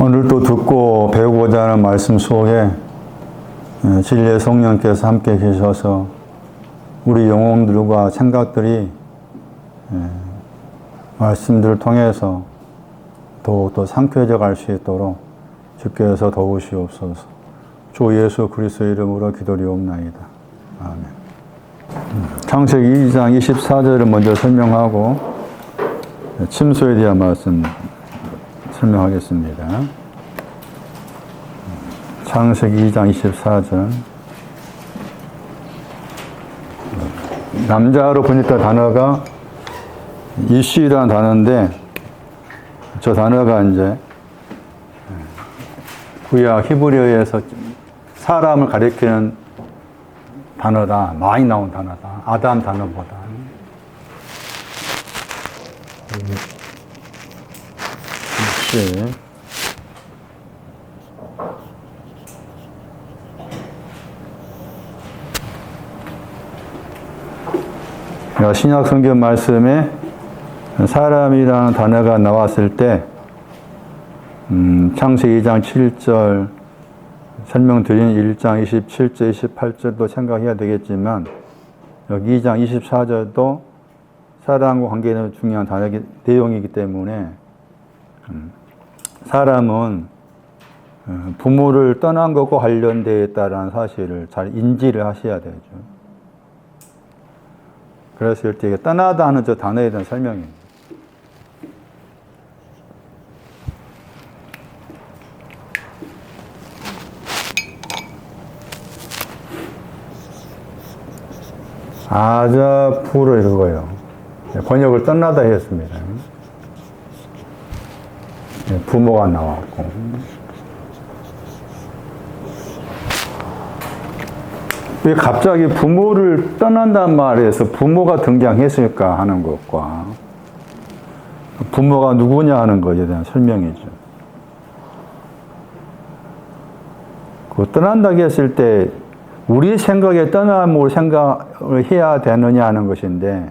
오늘 또 듣고 배우고자 하는 말씀 속에 진리의 성령께서 함께 계셔서 우리 영혼들과 생각들이 말씀들을 통해서 더욱더 상쾌해져 갈 수 있도록 주께서 도우시옵소서. 주 예수 그리스도의 이름으로 기도리옵나이다. 아멘. 창세기 2장 24절을 먼저 설명하고 침소에 대한 말씀 설명하겠습니다. 창세기 2장 24절. 남자로 번역된 단어가 이시라는 단어인데, 저 단어가 이제 구약 히브리어에서 사람을 가리키는 단어다. 많이 나온 단어다. 아담 단어보다. 신약 성경 말씀에 사람이라는 단어가 나왔을 때 창세기 2장 7절 설명드린 1장 27절, 28절도 생각해야 되겠지만 여기 2장 24절도 사람과 관계는 중요한 내용이기 때문에 사람은 부모를 떠난 것과 관련되어 있다는 사실을 잘 인지를 하셔야 되죠. 그랬을 때 떠나다 하는 저 단어에 대한 설명입니다. 아자푸를 그거예요. 번역을 떠나다 했습니다. 부모가 나왔고. 왜 갑자기 부모를 떠난다는 말에서 부모가 등장했을까 하는 것과 부모가 누구냐 하는 것에 대한 설명이죠. 그 떠난다고 했을 때 우리 생각에 떠남을 생각을 해야 되느냐 하는 것인데,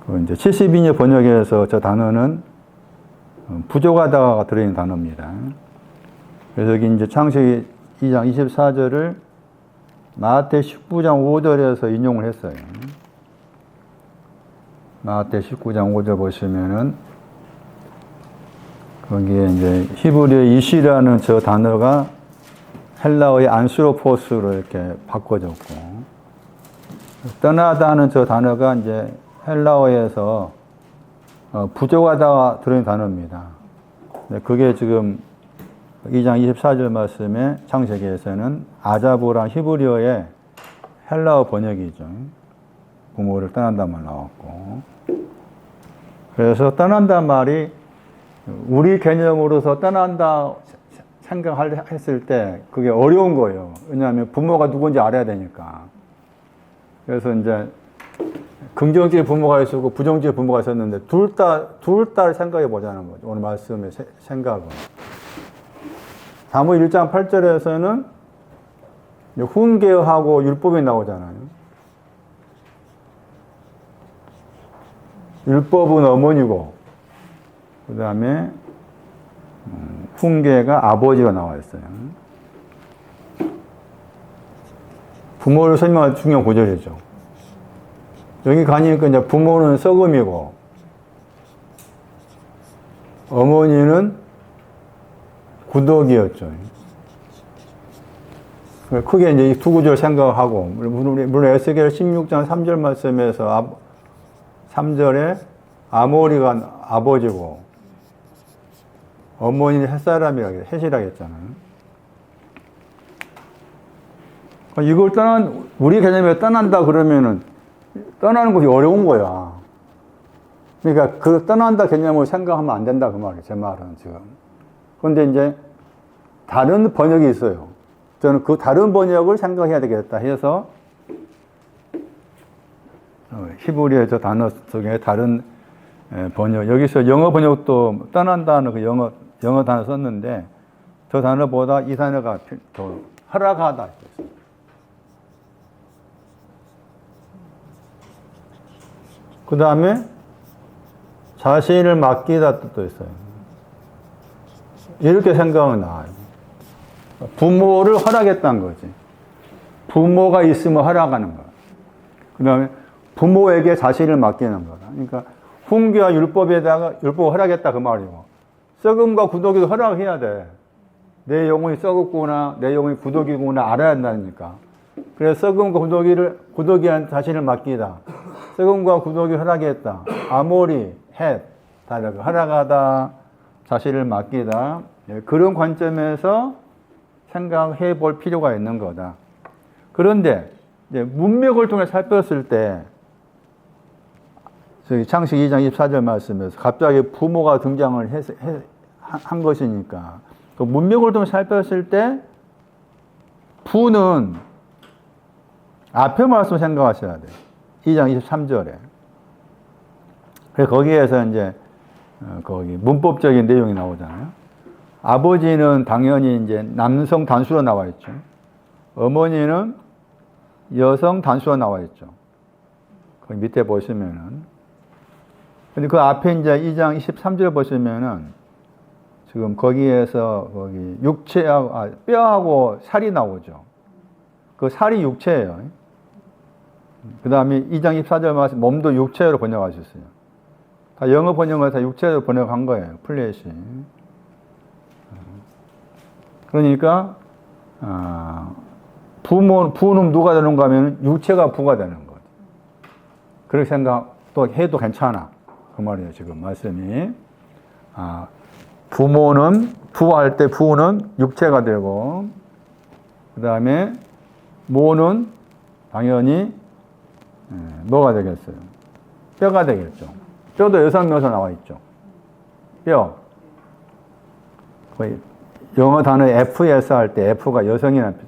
그 이제 72년 번역에서 저 단어는 부족하다가 들어있는 단어입니다. 그래서 여기 이제 창세기 2장 24절을 마태 19장 5절에서 인용을 했어요. 마태 19장 5절 보시면은 거기에 이제 히브리어 이시라는 저 단어가 헬라어의 안스로포스로 이렇게 바꿔졌고, 떠나다 하는 저 단어가 이제 헬라어에서 부족하다가 들어있는 단어입니다. 그게 지금 2장 24절 말씀에 창세기에서는 아자보란 히브리어의 헬라어 번역이죠. 부모를 떠난다는 말 나왔고. 그래서 떠난다는 말이 우리 개념으로서 떠난다 생각했을 때 그게 어려운 거예요. 왜냐하면 부모가 누군지 알아야 되니까. 그래서 이제 긍정적인 부모가 있었고 부정적인 부모가 있었는데 둘 다 생각해 보자는 거죠. 오늘 말씀의 생각은. 사무엘 1장 8절에서는 훈계하고 율법이 나오잖아요. 율법은 어머니고 그 다음에 훈계가 아버지가 나와 있어요. 부모를 설명할 중요한 구절이죠. 여기 가니까 이제 부모는 썩음이고 어머니는 구덕이었죠. 크게 이제 이 두 구절 생각하고, 물론 에스겔 16장 3절 말씀에서 3절에 아모리가 아버지고 어머니는 햇이라고 했잖아요. 이걸 우리 개념에 떠난다 그러면은 떠나는 것이 어려운 거야. 그러니까 그 떠난다 개념을 생각하면 안 된다 그 말이에요. 제 말은 지금. 그런데 이제 다른 번역이 있어요. 저는 그 다른 번역을 생각해야 되겠다 해서 히브리어 저 단어 속에 다른 번역, 여기서 영어 번역도 떠난다는 그 영어 단어 썼는데 저 단어보다 이 단어가 더 허락하다. 그 다음에 자신을 맡기다 뜻도 있어요. 이렇게 생각은 나와요. 부모를 허락했다는 거지. 부모가 있으면 허락하는 거야. 그 다음에 부모에게 자신을 맡기는 거다. 그러니까 훈계와 율법에다가 율법을 허락했다 그 말이고, 썩음과 구더기도 허락해야 돼. 내 영혼이 썩었구나, 내 영혼이 구더기구나 알아야 한다니까. 그래서 썩음과 구더기한테 자신을 맡기다. 썩음과 구더기 허락했다. 아모리, 헷, 다 이렇게 허락하다, 자신을 맡기다. 그런 관점에서 생각해 볼 필요가 있는 거다. 그런데 이제 문맥을 통해 살폈을 때, 저희 창세기 2장 24절 말씀에서 갑자기 부모가 등장을 한 것이니까, 그 문맥을 통해 살폈을 때, 부는 앞에 말씀 생각하셔야 돼요. 2장 23절에. 그래서 거기에서 이제, 거기 문법적인 내용이 나오잖아요. 아버지는 당연히 이제 남성 단수로 나와 있죠. 어머니는 여성 단수로 나와 있죠. 거기 밑에 보시면은. 근데 그 앞에 이제 2장 23절 보시면은 지금 거기에서 거기 육체하고, 뼈하고 살이 나오죠. 그 살이 육체예요. 그 다음에 2장 24절 말씀 몸도 육체로 번역하셨어요. 다 영어 번역을 다 육체로 번역한 거예요. 플래시. 그러니까 부는 누가 되는가 하면 육체가 부가 되는 거죠. 그렇게 생각도 해도 괜찮아. 그 말이에요. 지금 말씀이. 부모는 부할 때 부는 육체가 되고, 그 다음에 모는 당연히 뭐가 되겠어요? 뼈가 되겠죠. 뼈도 여성명사 나와 있죠. 뼈. 영어 단어 FS 할 때 F가 여성이라는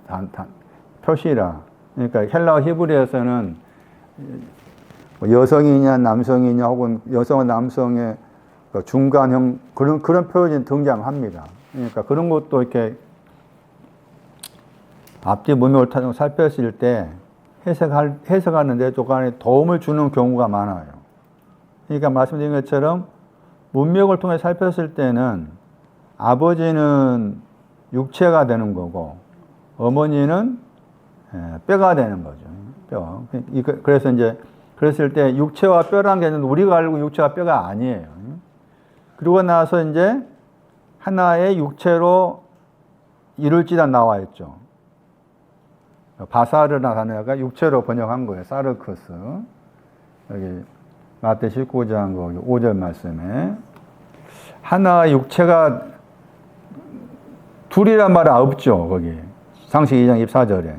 표시라. 그러니까 헬라어 히브리어에서는 여성이냐 남성이냐 혹은 여성과 남성의 중간형 그런 표현이 등장합니다. 그러니까 그런 것도 이렇게 앞뒤 문맥을 살폈을 때 해석하는 데 조금의 도움을 주는 경우가 많아요. 그러니까 말씀드린 것처럼 문맥을 통해 살폈을 때는 아버지는 육체가 되는 거고 어머니는 뼈가 되는 거죠. 뼈. 그래서 이제 그랬을 때 육체와 뼈라는 게 있는데 우리가 알고 육체와 뼈가 아니에요. 그러고 나서 이제 하나의 육체로 이룰지다 나와 있죠. 바사르나 단어가 육체로 번역한 거예요. 사르크스. 여기 마태 19장 거기 5절 말씀에 하나의 육체가 둘이란 말은 없죠. 거기 창세기 2장 24절에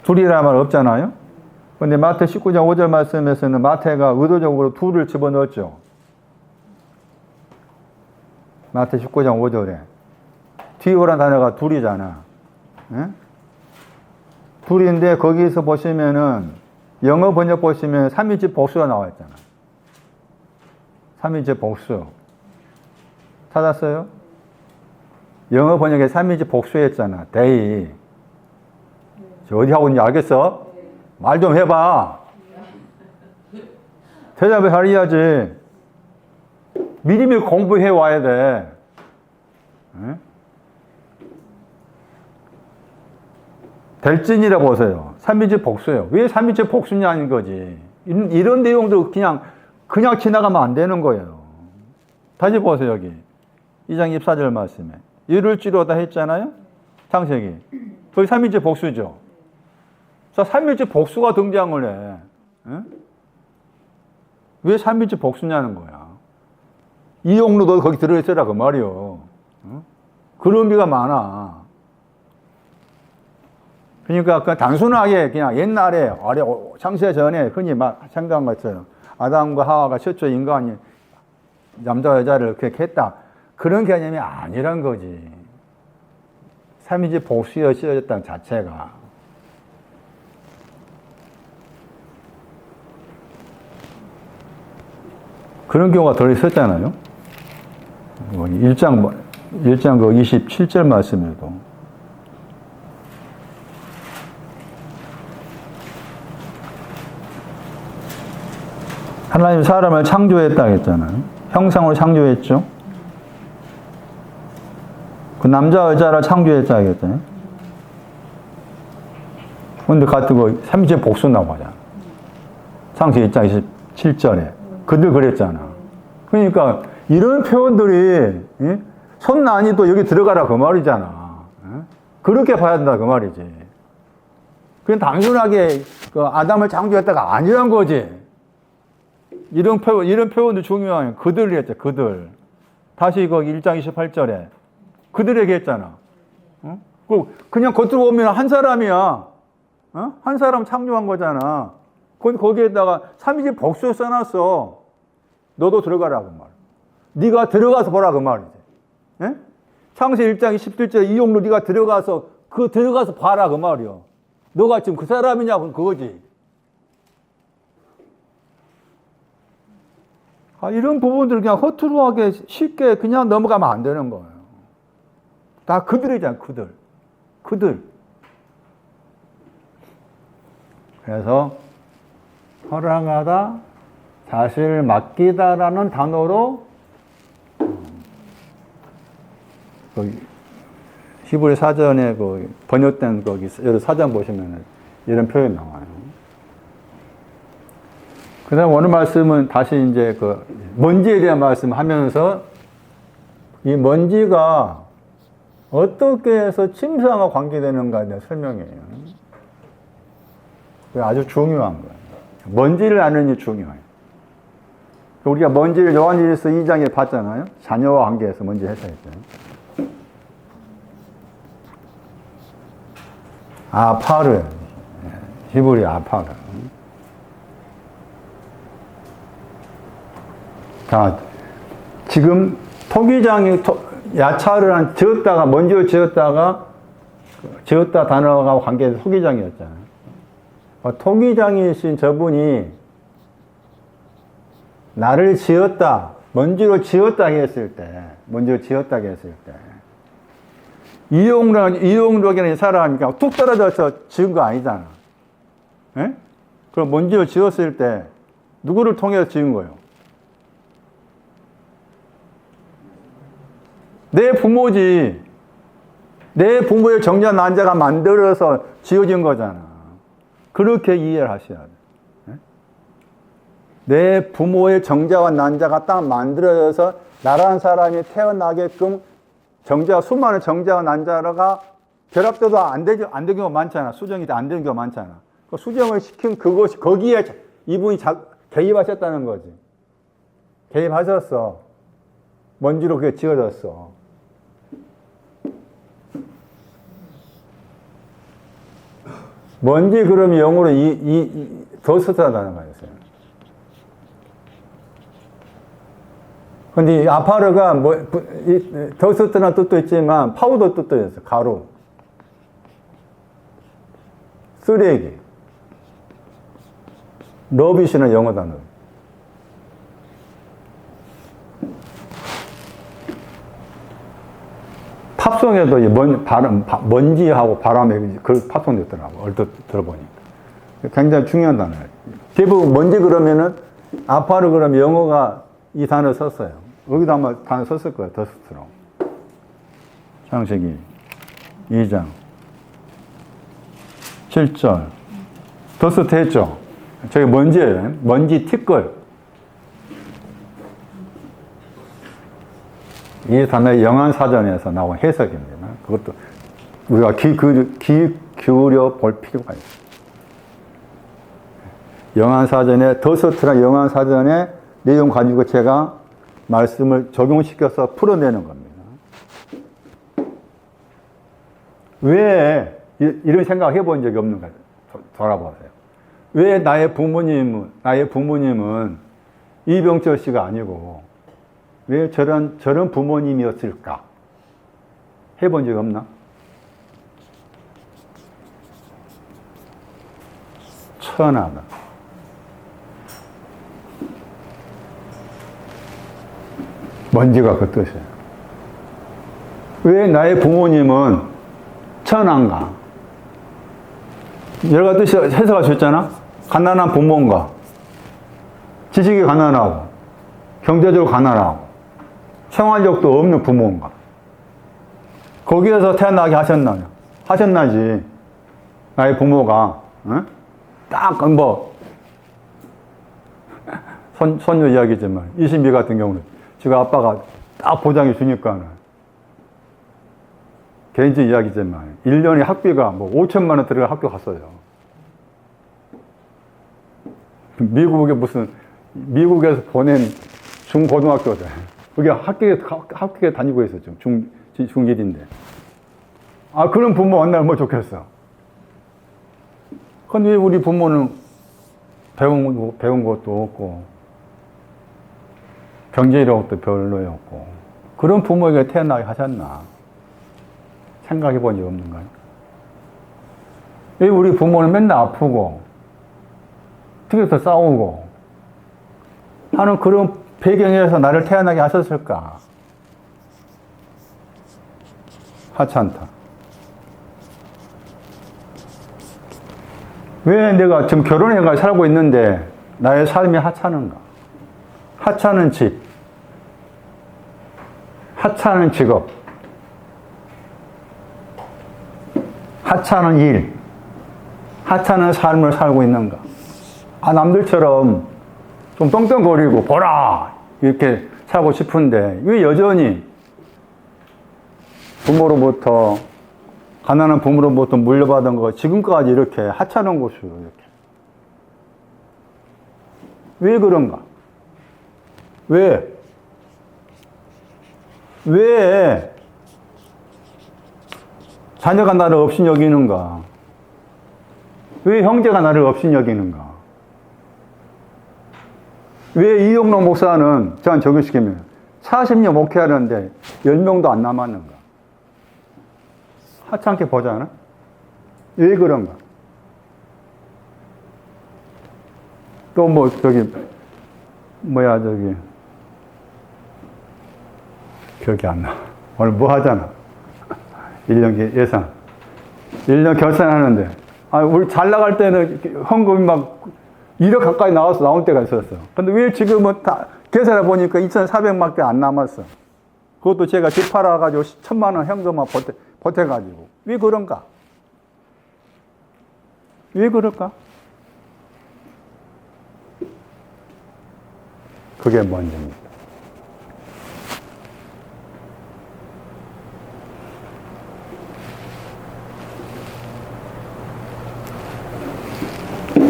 둘이란 말 없잖아요. 그런데 마태 19장 5절 말씀에서는 마태가 의도적으로 둘을 집어넣었죠. 마태 19장 5절에 디오란 단어가 둘이잖아. 네? 둘인데 거기서 보시면은 영어 번역 보시면 3인칭 복수가 나와 있잖아. 3인칭 복수. 찾았어요? 영어 번역에 3인칭 복수했잖아. they. 어디 하고 있는지 알겠어? 말 좀 해봐. 대답을 해야지. 미리미리 공부해 와야 돼. 네? 될진이라 보세요. 3인칭 복수예요. 왜 3인칭 복수냐는 거지. 이런 내용도 그냥 지나가면 안 되는 거예요. 다시 보세요, 여기. 2장 24절 말씀에. 이룰지로다 했잖아요? 창세기. 거기 3인칭 복수죠. 자, 3인칭 복수가 등장을 해. 에? 왜 3인칭 복수냐는 거야. 이용로도 거기 들어있어라, 그 말이요. 그런 의미가 많아. 그러니까 그 단순하게 그냥 옛날에 창세 전에 흔히 막 생각한 것처럼 아담과 하와가 최초 인간이 남자 여자를 그렇게 했다. 그런 개념이 아니란 거지. 3인칭 복수에 씌어졌다는 자체가. 그런 경우가 덜 있었잖아요. 1장 그 27절 말씀에도. 하나님 사람을 창조했다 했잖아요. 형상으로 창조했죠. 그 남자 여자를 창조했자겠죠. 근데 같은 거 삼재 복수 나오잖아. 창세기 1장 27절에 그들 그랬잖아. 그러니까 이런 표현들이 손난이도 여기 들어가라 그 말이잖아. 그렇게 봐야 된다 그 말이지. 그냥 단순하게 그 아담을 창조했다가 아니란 거지. 이런 표현도 중요한 그들 했죠. 그들. 다시 거기 1장 28절에 그들에게 했잖아. 그냥 겉으로 보면 한 사람이야. 한 사람 창조한 거잖아. 거기에다가 삼위일체 복수 써놨어. 너도 들어가라고 말. 네가 들어가서 보라 그 말이지. 예? 창세 1장 27절 이용로 네가 들어가서 봐라 그 말이요. 너가 지금 그 사람이냐고 그거지. 이런 부분들을 그냥 허투루하게 쉽게 그냥 넘어가면 안 되는 거예요. 다 그들이잖아, 그들. 그래서 허락하다, 사실 맡기다라는 단어로 히브리 사전에 그 번역된 거기 여러 사전 보시면 이런 표현이 나와요. 그 다음 오늘 말씀은 다시 이제 그 먼지에 대한 말씀하면서 이 먼지가 어떻게 해서 침상과 관계되는가에 대한 설명이에요. 아주 중요한 거예요. 먼지를 아는 게 중요해요. 우리가 먼지를 요한일서 2장에 봤잖아요. 자녀와 관계에서 먼지 해석했잖아요. 아파르, 히브리 아파르. 자, 지금 토기장이 야차를 지었다가 먼지를 지었다 단어가 관계해서 토기장이었잖아요. 토기장이신 저분이 나를 지었다, 먼지로 지었다 했을 때, 이용력이라는 사람이 툭 떨어져서 지은 거 아니잖아. 예? 그럼 먼지를 지었을 때 누구를 통해서 지은 거예요? 내 부모지. 내 부모의 정자 난자가 만들어서 지어진 거잖아. 그렇게 이해를 하셔야 돼. 내 부모의 정자와 난자가 딱 만들어져서 나라는 사람이 태어나게끔 수많은 정자와 난자가 결합돼도 안 되는 경우가 많잖아. 수정이 안 되는 경우가 많잖아. 그 수정을 시킨 거기에 이분이 개입하셨다는 거지. 개입하셨어. 먼지로 그게 지어졌어. 먼지 그러면 영어로 더스트라는 거였어요. 근데 이 아파르가 더스트라는 뜻도 있지만 파우더 뜻도 있어요. 가루. 쓰레기. 러비시는 영어 단어. 팝송에도 먼지하고 바람에 그 팝송도 있더라고. 얼핏 들어보니까. 굉장히 중요한 단어예요. 대부분 먼지 그러면은 아파르 그러면 영어가 이 단어 썼어요. 여기도 아마 단어 썼을 거예요. 더스트로. 창세기 2장 7절. 더스트 했죠. 저게 먼지예요. 먼지 티끌. 이 단어의 영한사전에서 나온 해석입니다. 그것도 우리가 귀 기울여 볼 필요가 있어요. 영한사전에, 더스트나 영한사전의 내용 가지고 제가 말씀을 적용시켜서 풀어내는 겁니다. 왜 이런 생각 해본 적이 없는가 돌아보세요. 왜 나의 부모님은 이병철 씨가 아니고 왜 저런 부모님이었을까? 해본 적이 없나? 천하다. 먼지가 그 뜻이에요. 왜 나의 부모님은 천한가? 여러 가지 해석할 수 있잖아? 가난한 부모인가? 지식이 가난하고, 경제적으로 가난하고, 생활력도 없는 부모인가? 거기에서 태어나게 하셨나요? 하셨나지. 나의 부모가, 어? 딱, 손녀 이야기지만, 이신비 같은 경우는, 지금 아빠가 딱 보장해 주니까는, 개인적 이야기지만, 1년에 학비가 5천만 원 들어가 학교 갔어요. 미국에서 보낸 중고등학교들. 그게 학교에 다니고 있었죠. 중1인데. 아, 그런 부모 만나면 뭐 좋겠어. 근데 왜 우리 부모는 배운 것도 없고, 경제력도 별로였고, 그런 부모에게 태어나게 하셨나? 생각해 본 적 없는가요? 왜 우리 부모는 맨날 아프고, 특히서 싸우고, 하는 그런 배경에서 나를 태어나게 하셨을까? 하찮다. 왜 내가 지금 결혼해가 살고 있는데 나의 삶이 하찮은가? 하찮은 집, 하찮은 직업, 하찮은 일, 하찮은 삶을 살고 있는가? 아, 남들처럼 좀 떵떵거리고 보라! 이렇게 살고 싶은데 왜 여전히 가난한 부모로부터 물려받은 거 지금까지 이렇게 하찮은 곳으로 이렇게. 왜 그런가? 왜 자녀가 나를 없인 여기는가? 왜 형제가 나를 없인 여기는가? 왜 이용록 목사는 저한 적용시키면 40년 목회하는데 10명도 안 남았는가? 하찮게 보잖아? 왜 그런가? 또 기억이 안 나. 오늘 뭐 하잖아. 1년 예산. 1년 결산하는데. 아, 우리 잘 나갈 때는 헌금이 1억 가까이 나올 때가 있었어. 근데 왜 지금은 다 계산해 보니까 2,400밖에 안 남았어. 그것도 제가 집 팔아가지고 1,000만 원 현금만 보태가지고. 왜 그런가? 왜 그럴까? 그게 문제입니다.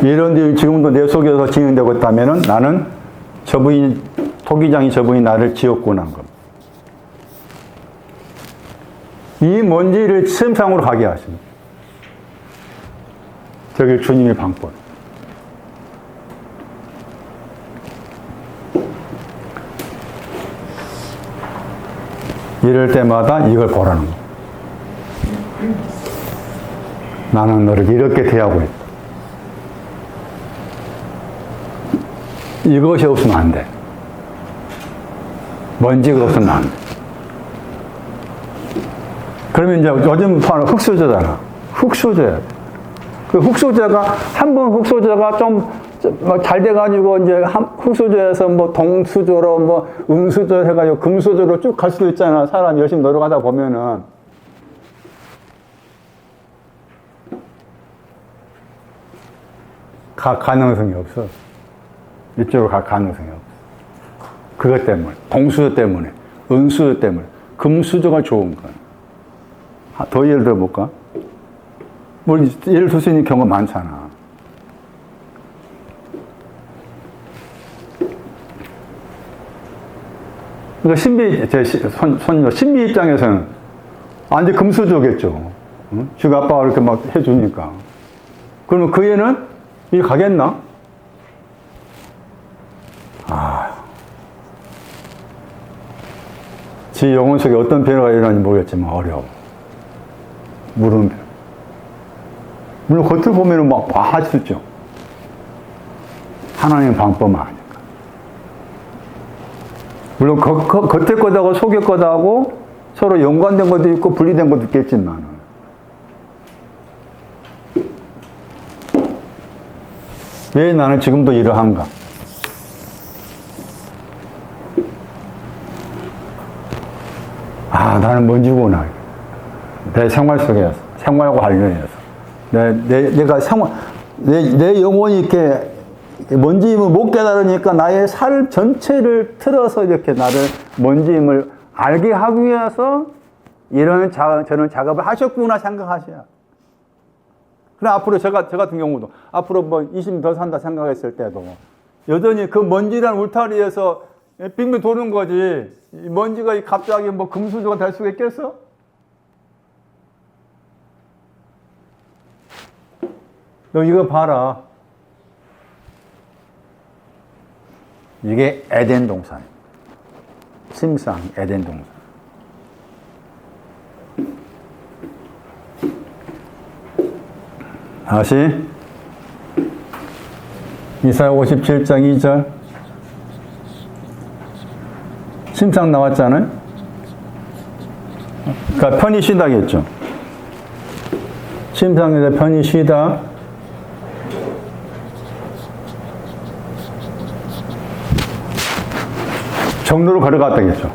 이런 일이 지금도 내 속에서 진행되고 있다면 나는 토기장이 저분이 나를 지었구나 한 겁니다. 이 먼지를 세상으로 가게 하십니다. 저게 주님의 방법. 이럴 때마다 이걸 보라는 거. 나는 너를 이렇게 대하고 있다. 이것이 없으면 안 돼. 먼지가 없으면 안 돼. 그러면 이제 요즘 흙수저잖아. 흙수저야. 그 흙수저가, 한 번 흙수저가 좀 잘 돼가지고 이제 흙수저에서 동수저로 은수저 해가지고 금수저로 쭉 갈 수도 있잖아. 사람이 열심히 노력하다 보면은. 가능성이 없어. 이쪽으로 갈 가능성이 없어. 그것 때문에, 동수저 때문에, 은수저 때문에, 금수저가 좋은 거야. 더 예를 들어볼까? 예를 들 수 있는 경우가 많잖아. 그러니까 신비 입장에서는, 이제 금수저겠죠. 응? 지금 아빠가 이렇게 해주니까. 그러면 그 애는 이 가겠나? 지 영혼 속에 어떤 변화가 일어나는지 모르겠지만 어려워. 물론 겉을 보면은 할 수 있죠. 하나님의 방법만 아니까. 물론 겉에 거다고 속에 거다고 서로 연관된 것도 있고 분리된 것도 있겠지만 왜 나는 지금도 이러한가? 나는 먼지구나. 내 생활 속에서, 생활과 관련해서. 내가 내 영혼이 이렇게 먼지임을 못 깨달으니까 나의 살 전체를 틀어서 이렇게 나를 먼지임을 알게 하기 위해서 저런 작업을 하셨구나 생각하셔야. 그럼 앞으로 저 같은 경우도 앞으로 뭐 20년 더 산다 생각했을 때도 여전히 그 먼지라는 울타리에서 빙빙 도는 거지. 이 먼지가 갑자기 뭐 금수저가 될 수가 있겠어? 너 이거 봐라. 이게 에덴 동산입니다. 침상 에덴 동산. 다시 이사야 57장 2절 침상 나왔잖아요. 그러니까 편히 쉬다겠죠. 침상에서 편히 쉬다. 정로로 걸어갔다겠죠.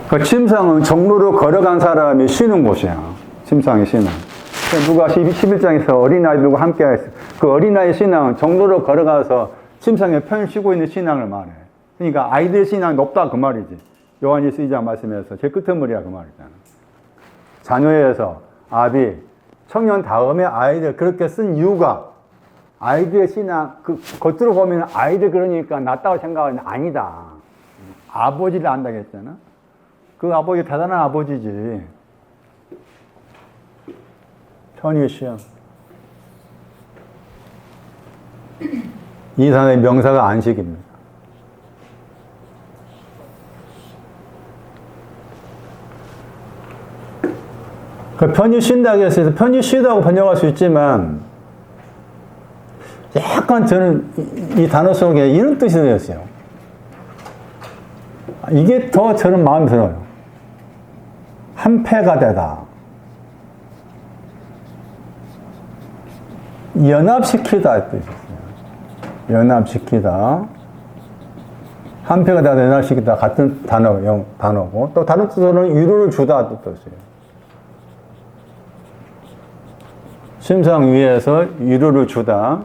그 침상은 정로로 걸어간 사람이 쉬는 곳이야. 침상의 신앙. 누가 11장에서 어린아이들과 함께 했어요. 그 어린아이 신앙은 정로로 걸어가서 침상에 편히 쉬고 있는 신앙을 말해. 그러니까 아이들 신앙이 높다 그 말이지. 요한일서 2장 말씀에서 제 끄트머리야 그 말이잖아. 자녀에서 아비, 청년 다음에 아이들 그렇게 쓴 이유가 아이들의 신앙, 겉으로 보면 아이들 그러니까 낫다고 생각하는 아니다. 아버지를 안다고 했잖아. 그 아버지 대단한 아버지지. 편히 쉬어. 이 단어의 명사가 안식입니다. 그 편히 쉰다고 해서 편히 쉬다고 번역할 수 있지만 약간 저는 이 단어 속에 이런 뜻이 들었어요. 이게 더 저는 마음에 들어요. 한패가 되다. 연합시키다 뜻이 있어요. 연합시키다. 한패가 되다, 연합시키다 같은 단어고 또 다른 뜻으로는 위로를 주다 뜻이에요. 침상 위에서 위로를 주다.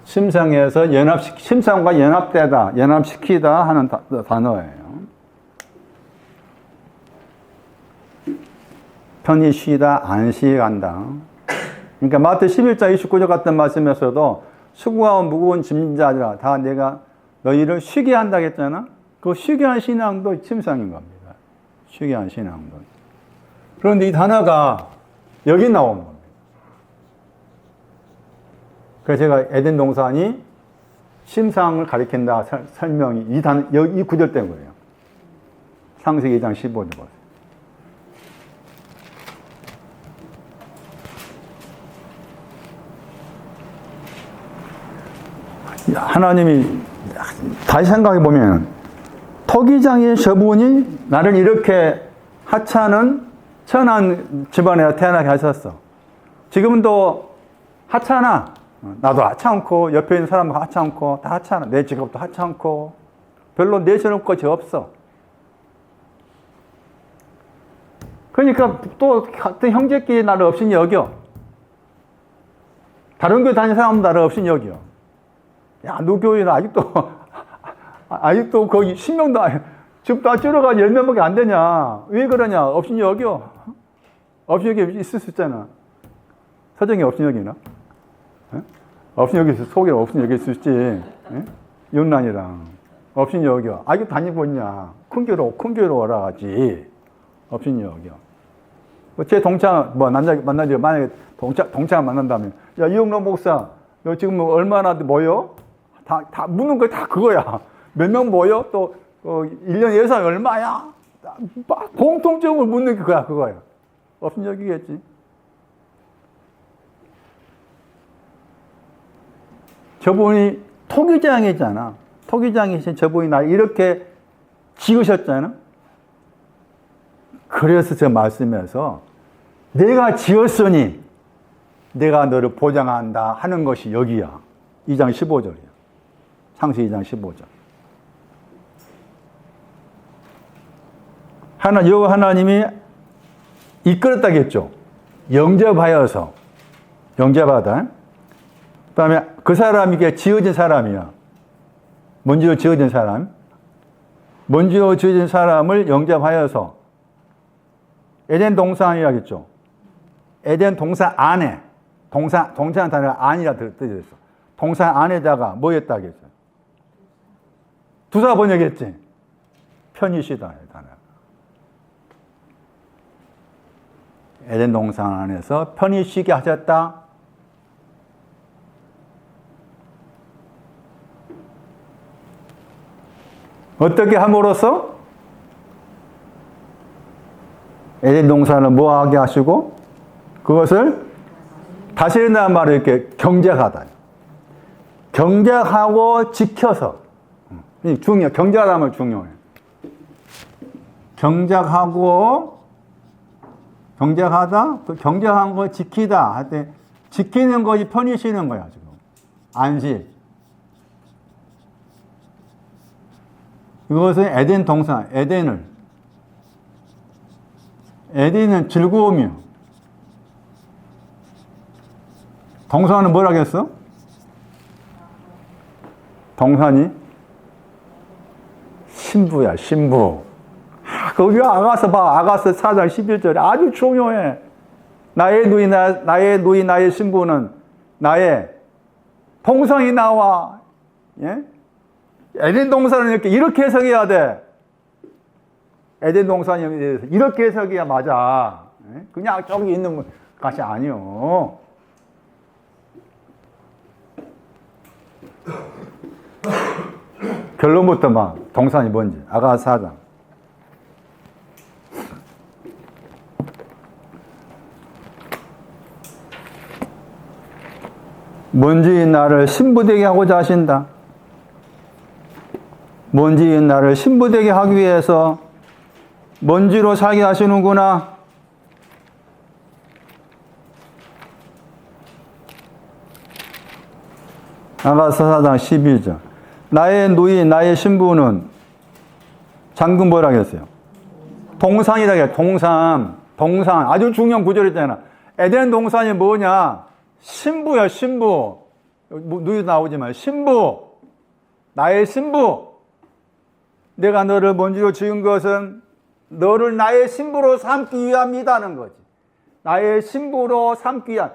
침상에서 침상과 연합되다, 연합시키다 하는 단어예요. 편히 쉬다, 안식한다. 그러니까 마태 11장 29절 같은 말씀에서도 수고하고 무거운 짐자들아 다 내가 너희를 쉬게 한다 했잖아. 그 쉬게 한 신앙도 침상인 겁니다. 쉬게 한 신앙도. 그런데 이 단어가 여기 나오는 겁니다. 그래서 제가 에덴 동산이 침상을 가리킨다 설명이 이 구절 때문이에요. 창세기 2장 15절 보세요. 하나님이 다시 생각해 보면 토기장의 저분이 나를 이렇게 하찮은 천한 집안에 태어나게 하셨어. 지금은 또 하찮아. 나도 하찮고 옆에 있는 사람도 하찮고 다 하찮아. 내 직업도 하찮고 별로 내세울 것이 없어. 그러니까 또 같은 형제끼리 나를 없인 여겨. 다른 교회 다니는 사람도 나를 없인 여겨. 야, 너 교회는 아직도 거기 10명도 집 다 줄어가 10명밖에 안 되냐. 왜 그러냐. 없인 여겨. 없인 여기 있을 수 있잖아. 서정이 없인 여기나? 없인 여기 속에 없인 여기 있을 수 있지. 윤란이랑. 없인 여겨. 아직도 다니고 있냐. 큰 교회로 오라 하지. 없인 여겨. 제 동창, 만나지, 만약에 동창 만난다면, 야, 이용로 목사, 너 지금 얼마나 모여? 다 묻는 거 다 그거야. 몇 명 모여? 또, 1년 예산 얼마야? 공통점을 묻는 게 그거야. 없인 여기겠지. 저분이 토기장이잖아. 토기장이신 저분이 날 이렇게 지으셨잖아. 그래서 저 말씀에서 내가 지었으니 내가 너를 보장한다 하는 것이 여기야. 2장 15절이야. 창세기 2장 15절. 여호와 하나님이 이끌었다겠죠. 영접하여서. 영접하다. 그 다음에 그 사람이 이게 지어진 사람이야. 먼지로 지어진 사람. 먼지로 지어진 사람을 영접하여서. 에덴 동산이라겠죠. 에덴 동산 안에. 동산 단어가 안이라 뜻이 있어. 동산 안에다가 뭐 했다겠어요? 두사 번역했지. 편히 쉬다. 단어. 에덴 동산 안에서 편히 쉬게 하셨다. 어떻게 함으로써? 에덴 동산을 뭐하게 하시고 그것을 다스린다는 말을 이렇게 경작하다. 경작하고 지켜서. 중요해. 경작하면 중요해. 경작하다, 그 경작한 거 지키다 할 때 지키는 것이 편히 쉬는 거야, 지금. 안식. 이것은 에덴 동산, 에덴은 즐거움이요. 동산은 뭐라겠어? 동산이 신부야, 신부. 거기 아가서 봐. 아가서 4장 11절에 아주 중요해. 나의 누이, 나의 신부는 나의 동산이 나와. 예? 에덴 동산은 이렇게 해석해야 돼. 에덴 동산에 대해서 이렇게 해석해야 맞아. 예? 그냥 저기 있는 것이 아니요. 결론부터 막 동산이 뭔지. 아가서 4장. 먼지인 나를 신부되게 하고자 하신다. 먼지인 나를 신부되게 하기 위해서 먼지로 살게 하시는구나. 아가서 4장 11절. 나의 누이, 나의 신부는 잠금 뭐라 했어요? 동산이라 했어요. 동산. 아주 중요한 구절이잖아. 에덴 동산이 뭐냐? 신부야, 신부. 누이도 나오지만, 신부. 나의 신부. 내가 너를 먼지로 지은 것은 너를 나의 신부로 삼기 위함이다는 거지. 나의 신부로 삼기 위함.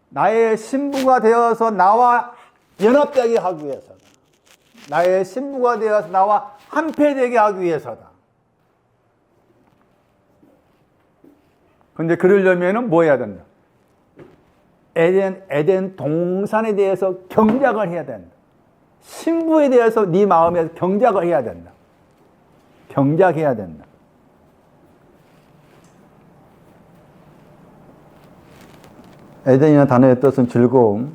나의 신부가 되어서 나와 연합되게 하기 위해서다. 나의 신부가 되어서 나와 한패되게 하기 위해서다. 근데 그러려면 뭐 해야 된다? 에덴 동산에 대해서 경작을 해야 된다. 신부에 대해서 네 마음에서 경작을 해야 된다. 경작해야 된다. 에덴이라는 단어의 뜻은 즐거움.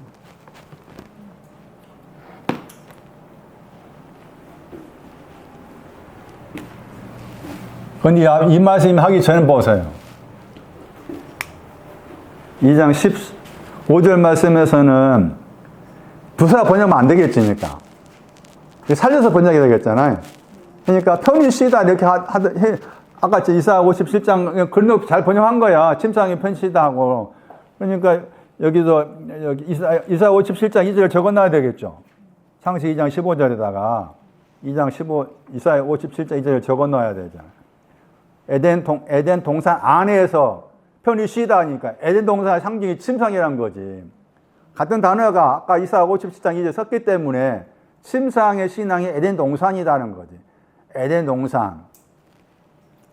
근데 이 말씀 하기 전에 보세요. 2장 15절 말씀에서는 부사 번역하면 안 되겠지니까. 살려서 번역해야 되겠잖아요. 그러니까 편히 쉬다 이렇게 아까 이사야 57장 그런 잘 번역한 거야. 침상에 편히 쉬다 하고. 그러니까 여기서 여기 이사야 57장 2절 적어놔야 되겠죠. 창세기 2장 15절에다가 이사야 57장 2절 적어놔야 되잖아. 에덴 동산 안에서 편히 쉬다 하니까 에덴 동산의 상징이 침상이란 거지. 같은 단어가 아까 이사야 57장 2절 썼기 때문에 침상의 신앙이 에덴 동산이라는 거지. 에덴 동산.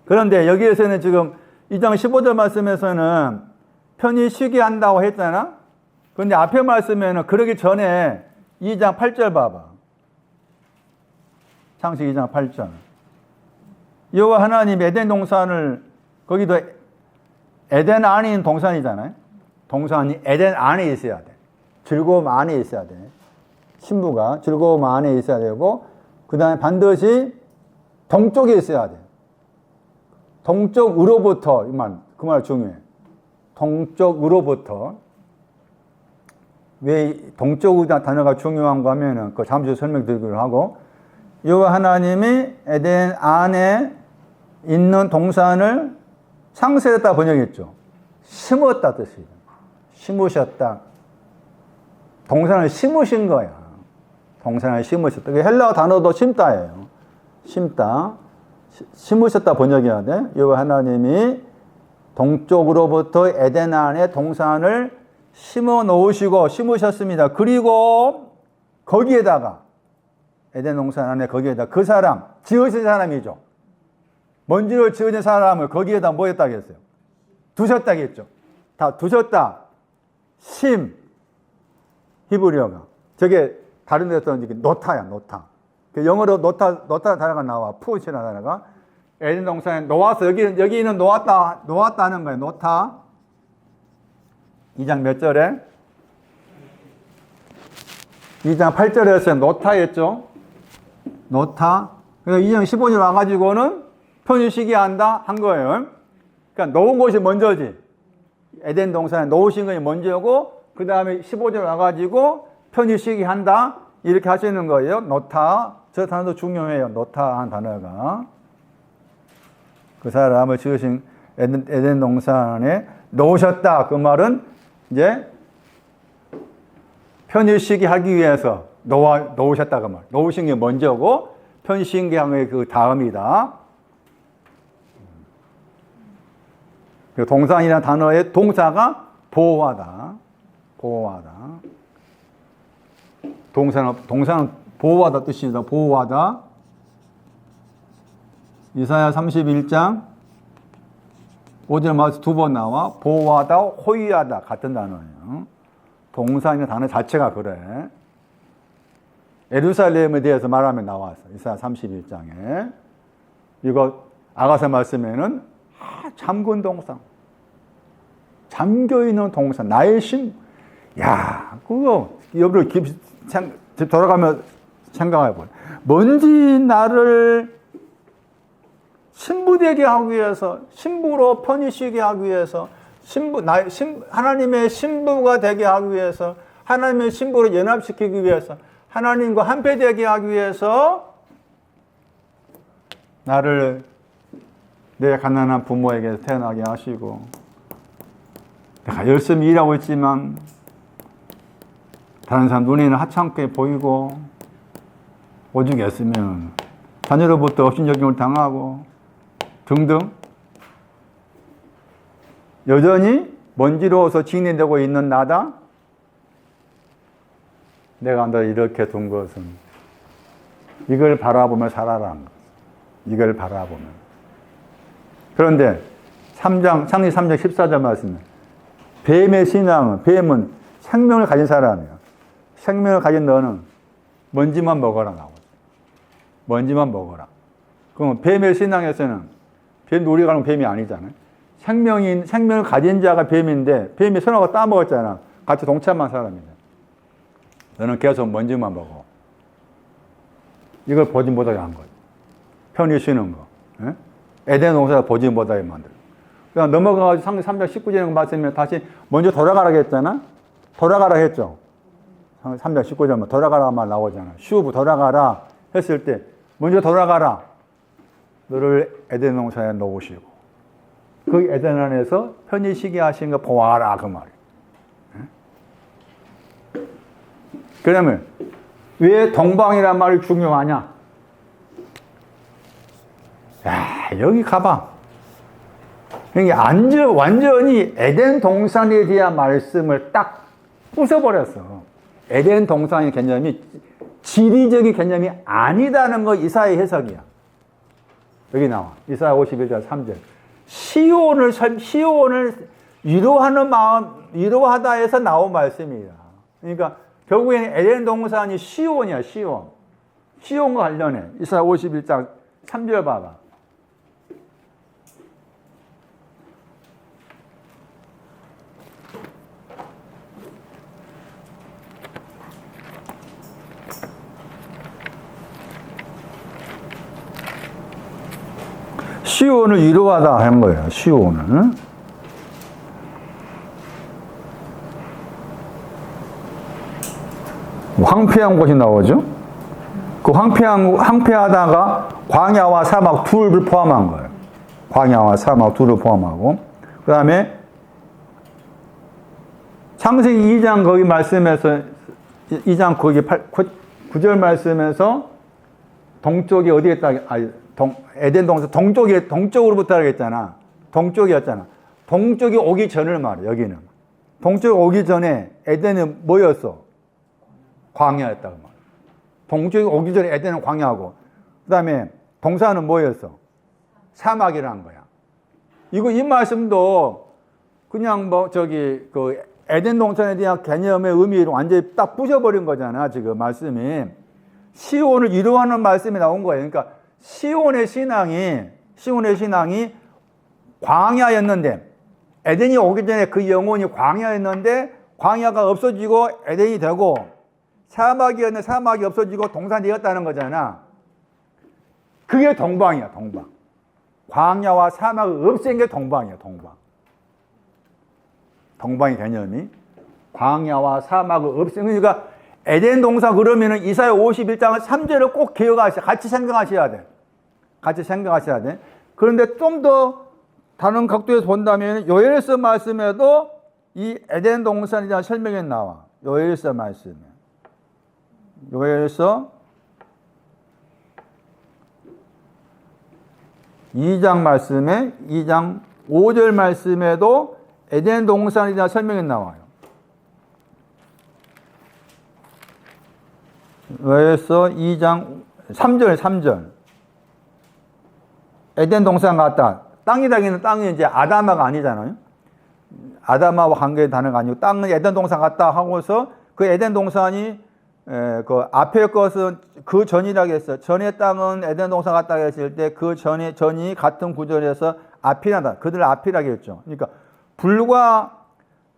그런데 여기에서는 지금 2장 15절 말씀에서는 편히 쉬게 한다고 했잖아. 그런데 앞에 말씀에는 그러기 전에 2장 8절 봐봐. 창세기 2장 8절. 여호와 하나님 에덴 동산을 거기도 에덴 안인 동산이잖아요. 동산이 에덴 안에 있어야 돼. 즐거움 안에 있어야 돼. 신부가 즐거움 안에 있어야 되고 그 다음에 반드시 동쪽에 있어야 돼. 동쪽으로부터 그 말 중요해. 동쪽으로부터. 왜 동쪽 단어가 중요한가 하면은 그거 잠시 설명드리기로 하고 여호와 하나님이 에덴 안에 있는 동산을 창세했다 번역했죠. 심었다 뜻이에요. 심으셨다. 동산을 심으신 거야. 동산을 심으셨다. 헬라어 단어도 심다예요. 심다. 심으셨다 번역해야 돼. 요 하나님이 동쪽으로부터 에덴 안에 동산을 심어 놓으시고 심으셨습니다. 그리고 거기에다가 에덴 동산 안에 거기에다 그 사람, 지으신 사람이죠. 먼지를 지으신 사람을 거기에다 뭐 했다고 했어요? 두셨다고 했죠. 다 두셨다. 심. 히브리어가. 저게 다른 데서 노타야, 노타. 영어로 노타 단어가 나와. 푸시라는 단어가. 에덴 동산에 놓았어. 여기는 놓았다는 거예요. 노타. 2장 몇 절에? 2장 8절에서 노타였죠. 노타. 그래서 2장 15절 와가지고는 편유시기 한다 한 거예요. 그러니까 놓은 곳이 먼저지. 에덴 동산에 놓으신 것이 먼저고 그 다음에 15절 와가지고 편유시기 한다 이렇게 하시는 거예요. 노타. 저 단어도 중요해요. 노타 한 단어가. 그 사람을 지으신 에덴 동산에 놓으셨다. 그 말은 이제 편유시기 하기 위해서 놓으셨다 그 말. 놓으신 게 먼저고 편유시기 한 게 그 다음이다. 동산이라는 단어의 동사가 보호하다. 보호하다. 동사는 보호하다 뜻이다. 보호하다. 이사야 31장 5절 말씀 두 번 나와. 보호하다, 호위하다 같은 단어예요. 동산이라는 단어 자체가 그래. 예루살렘에 대해서 말하면 나왔어. 이사야 31장에. 이거 아가서 말씀에는 잠근 동산. 잠겨있는 동산. 나의 야, 그거, 여러분, 돌아가면 생각해보세요. 뭔지 나를 신부되게 하기 위해서, 신부로 편히쉬게 하기 위해서, 하나님의 신부가 되게 하기 위해서, 하나님의 신부로 연합시키기 위해서, 하나님과 한패되게 하기 위해서, 나를 내 가난한 부모에게 태어나게 하시고 내가 열심히 일하고 있지만 다른 사람 눈에는 하찮게 보이고 오죽했으면 자녀로부터 업신여김을 당하고 등등 여전히 먼지로워서 진행되고 있는 나다. 내가 너 이렇게 둔 것은 이걸 바라보며 살아라는 것. 이걸 바라보면. 그런데 창세기 3장 14절 말씀. 뱀의 신앙은, 뱀은 생명을 가진 사람이야. 생명을 가진 너는 먼지만 먹어라 나오죠. 먼지만 먹어라. 그럼 뱀의 신앙에서는 뱀 우리가 가는 뱀이 아니잖아요. 생명을 가진 자가 뱀인데 뱀이 선하고 따먹었잖아. 같이 동참한 사람이야. 너는 계속 먼지만 먹어. 이걸 보지 못하게 한 거죠. 편히 쉬는 거. 예? 에덴 동산을 보지 못하게 만들어. 그냥 넘어가가지고 3장 19절에 말씀에 다시 먼저 돌아가라 했잖아. 돌아가라 했죠. 3장 19절에 돌아가라 말 나오잖아. 슈브 돌아가라 했을 때 먼저 돌아가라. 너를 에덴 동산에 놓으시고 그 에덴 안에서 편히 쉬게 하신 거 보아라 그 말이에요. 그러면 왜 동방이란 말이 중요하냐? 야, 여기 가봐. 이게 완전히 에덴 동산에 대한 말씀을 딱 부숴버렸어. 에덴 동산의 개념이 지리적인 개념이 아니다는 거 이사야의 해석이야. 여기 나와. 이사야 51절 3절. 시온을 위로하는 마음, 위로하다 해서 나온 말씀이야. 그러니까 결국에는 에덴 동산이 시온이야, 시온. 시온과 관련해. 이사야 51장 3절 봐봐. 시온을 위로하다 한 거예요. 시온을. 황폐한 곳이 나오죠. 그 황폐하다가 광야와 사막 둘을 포함한 거예요. 광야와 사막 둘을 포함하고, 그 다음에 창세기 2장 거기 말씀에서 2장 거기 9절 말씀에서 동쪽이 어디에 있다? 에덴 동산 동쪽으로부터 하겠잖아. 동쪽이었잖아. 동쪽이 오기 전을 말해. 여기는 동쪽이 오기 전에 에덴은 뭐였어? 광야였다고 말해. 동쪽이 오기 전에 에덴은 광야고, 그 다음에 동산은 뭐였어? 사막이라는 거야. 이 말씀도 그냥 그 에덴 동산에 대한 개념의 의미를 완전히 딱 부셔버린 거잖아, 지금 말씀이. 시온을 이루어하는 말씀이 나온 거예요. 그러니까 시온의 신앙이 광야였는데, 에덴이 오기 전에 그 영혼이 광야였는데, 광야가 없어지고 에덴이 되고, 사막이었는데 사막이 없어지고 동산이 되었다는 거잖아. 그게 동방이야, 동방. 광야와 사막을 없앤 게 동방이야, 동방. 동방의 개념이 광야와 사막을 없앤, 그러니까 에덴 동산 그러면은 이사야 51장 3절을 꼭 기억하셔야, 같이 생각하셔야 돼. 같이 생각하셔야 돼. 그런데 좀 더 다른 각도에서 본다면 요엘서 말씀에도 이 에덴 동산에 대한 설명이 나와. 요엘서 말씀에. 요엘서 2장 말씀에 2장 5절 말씀에도 에덴 동산에 대한 설명이 나와요. 요엘서 2장 3절. 에덴 동산 같다. 땅이라기는 땅이 이제 아담아가 아니잖아요. 아담아와 관계의 단어가 아니고 땅은 에덴 동산 같다 하고서 그 에덴 동산이 그 앞의 것은 그 전이라고 했어. 전의 땅은 에덴 동산 같다고 했을 때 그 전이 같은 구절에서 앞이라다. 그들 앞이라고 했죠. 그러니까 불과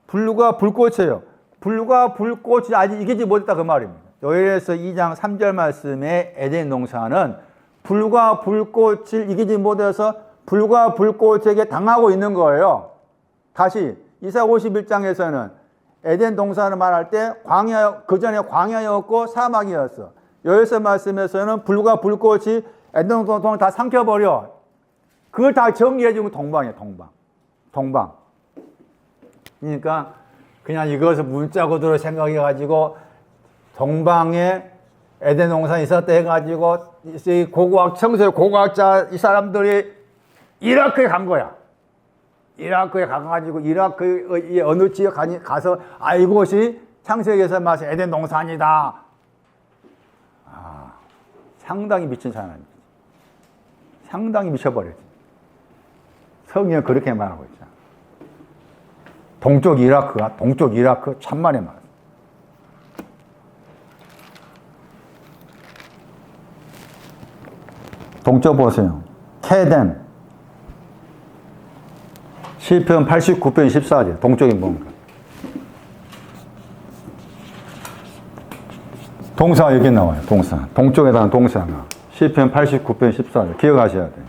불꽃이에요. 불과 불꽃이 아직 이기지 못했다 그 말입니다. 요엘서 2장 3절 말씀에 에덴 동산은 불과 불꽃을 이기지 못해서 불과 불꽃에게 당하고 있는 거예요. 다시 이사야 51장에서는 에덴 동산을 말할 때 그 전에 광야였고 사막이었어. 요엘서 말씀에서는 불과 불꽃이 에덴 동산을 다 삼켜버려. 그걸 다 정리해주면 동방이에요, 동방. 그러니까 그냥 이것을 문자고도로 생각해가지고 동방에 에덴 동산이 있었다 해가지고 고고학자 이 사람들이 이라크에 간 거야. 이라크에 가가지고 이라크의 어느 지역에 가서 이곳이 창세기에서 말씀 에덴 동산이다. 상당히 미친 사람이지. 상당히 미쳐버렸지. 성경은 그렇게 말하고 있잖아. 동쪽 이라크 천만의 말. 동쪽 보세요. 케뎀. 시편 89편 14절. 동쪽이 뭔가. 동사 여기 나와요. 동사. 동쪽에 대한 동사가. 시편 89편 14절. 기억하셔야 돼요.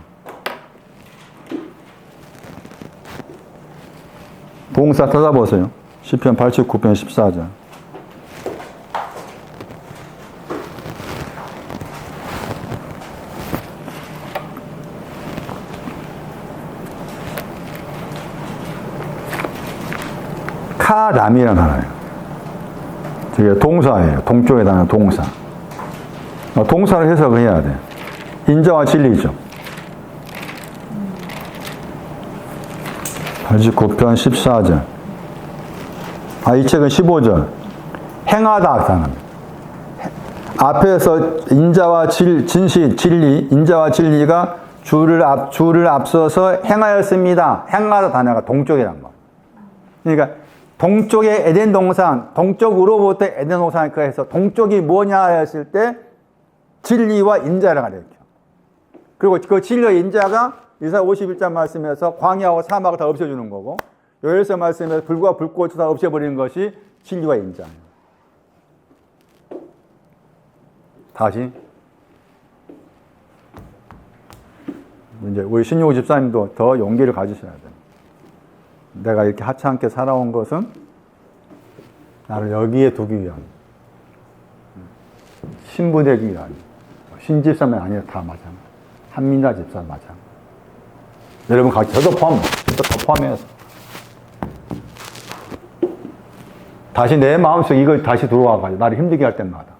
동사 찾아보세요. 시편 89편 14절. 카람이라는 단어예요. 이게 동사예요. 동쪽에 대한 동사. 동사를 해석을 해야 돼. 인자와 진리죠. 89편 14절. 이 책은 15절. 행하다 단어입니다. 앞에서 인자와 진리, 인자와 진리가 주를 앞서서 행하였습니다. 행하다 단어가 동쪽이란 말. 그러니까 동쪽의 에덴 동산, 동쪽으로부터 에덴 동산을 해서 동쪽이 뭐냐 했을 때 진리와 인자라고 그랬죠. 그리고 그 진리와 인자가 이사야 51장 말씀에서 광야와 사막을 다 없애주는 거고, 요엘서 말씀에서 불과 불꽃을 다 없애버리는 것이 진리와 인자예요. 다시 이제 우리 신용호 집사님도 더 용기를 가지셔야 돼요. 내가 이렇게 하찮게 살아온 것은 나를 여기에 두기 위한, 신부되기 위한, 신 집사만 아니라 다 마찬가지. 한민아 집사 마찬가지. 여러분 같이, 저도 다 포함해서. 다시 내 마음속에 이걸 다시 들어와가지고, 나를 힘들게 할 때마다.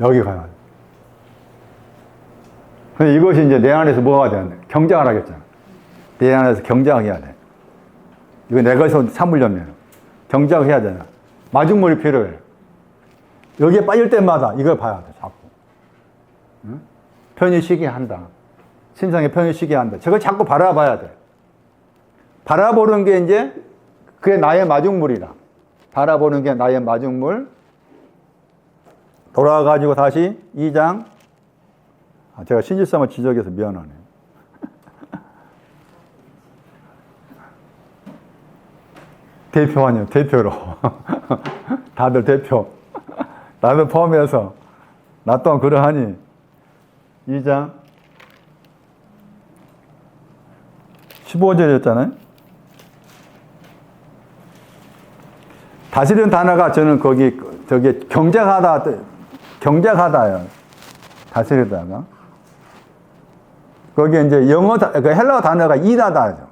여기 가야 돼. 근데 이것이 이제 내 안에서 뭐가 되는데? 경작을 하겠잖아. 내 안에서 경작을 해야 돼. 이거 내가서 삼으려면 경작을 해야 되나. 마중물이 필요해. 여기에 빠질 때마다 이걸 봐야 돼, 자꾸. 응? 편히 쉬게 한다. 심상에 편히 쉬게 한다. 저걸 자꾸 바라봐야 돼. 바라보는 게 이제 그게 나의 마중물이라. 바라보는 게 나의 마중물. 돌아가지고 다시 2장. 제가 신실성을 지적해서 미안하네요. 대표 아니에요, 대표로. 다들 대표. 나도 포함해서. 나 또한 그러하니. 2장 15절이었잖아요. 다스리는 단어가 저는 저기 경작하다요. 다스리다가. 거기에 이제 그 헬라어 단어가 이다다죠.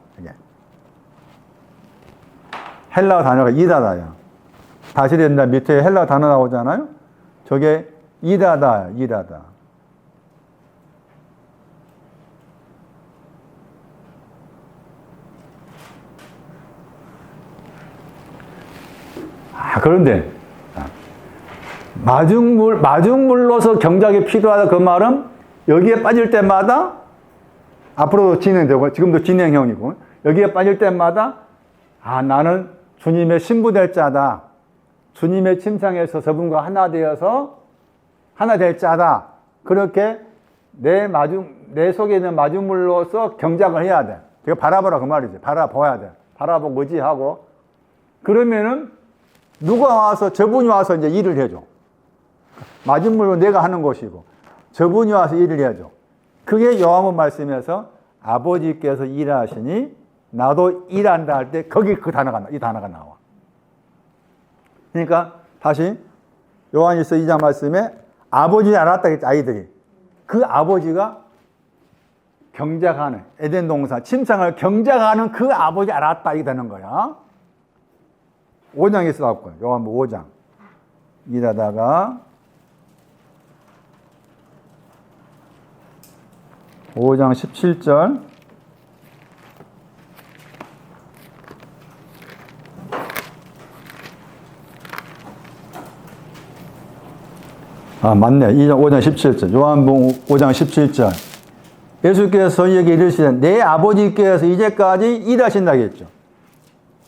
헬라어 단어가 이다다요. 다스린다 밑에 헬라어 단어 나오잖아요. 저게 이다다, 이다다. 그런데 마중물로서 경작이 필요하다 그 말은 여기에 빠질 때마다 앞으로도 진행되고 지금도 진행형이고 여기에 빠질 때마다 나는 주님의 신부될 자다. 주님의 침상에서 저분과 하나 되어서 하나 될 자다. 그렇게 내 속에 있는 마중물로서 경작을 해야 돼. 이거 바라보라 그 말이지. 바라봐야 돼. 바라보고 의지하고 그러면은 누가 와서 저분이 와서 이제 일을 해줘. 마중물로 내가 하는 것이고 저분이 와서 일을 해줘. 그게 요한복음 말씀에서 아버지께서 일하시니 나도 일한다 할 때 거기 이 단어가 나와. 그러니까 다시 요한일서 2장 말씀에 아버지를 알았다 했지, 아이들이. 그 아버지가 경작하는 에덴 동산 침상을 경작하는 그 아버지 알았다 이게 되는 거야. 5장에 써갖고 요한복음 5장 일하다가 5장 17절 맞네. 5장 17절 요한복음 5장 17절 예수께서 저희에게 이르시되 내 아버지께서 이제까지 일하신다고 했죠.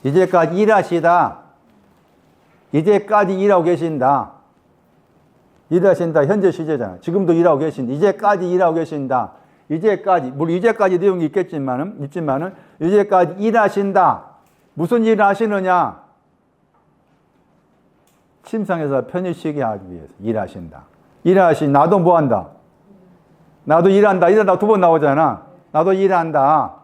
이제까지 일하시다. 이제까지 일하고 계신다. 일하신다. 현재 시제잖아요. 지금도 일하고 계신다. 이제까지 일하고 계신다. 이제까지, 물론 이제까지 내용이 있지만은, 이제까지 일하신다. 무슨 일을 하시느냐? 침상에서 편히 쉬게 하기 위해서 일하신다. 나도 뭐 한다? 나도 일한다. 두 번 나오잖아. 나도 일한다.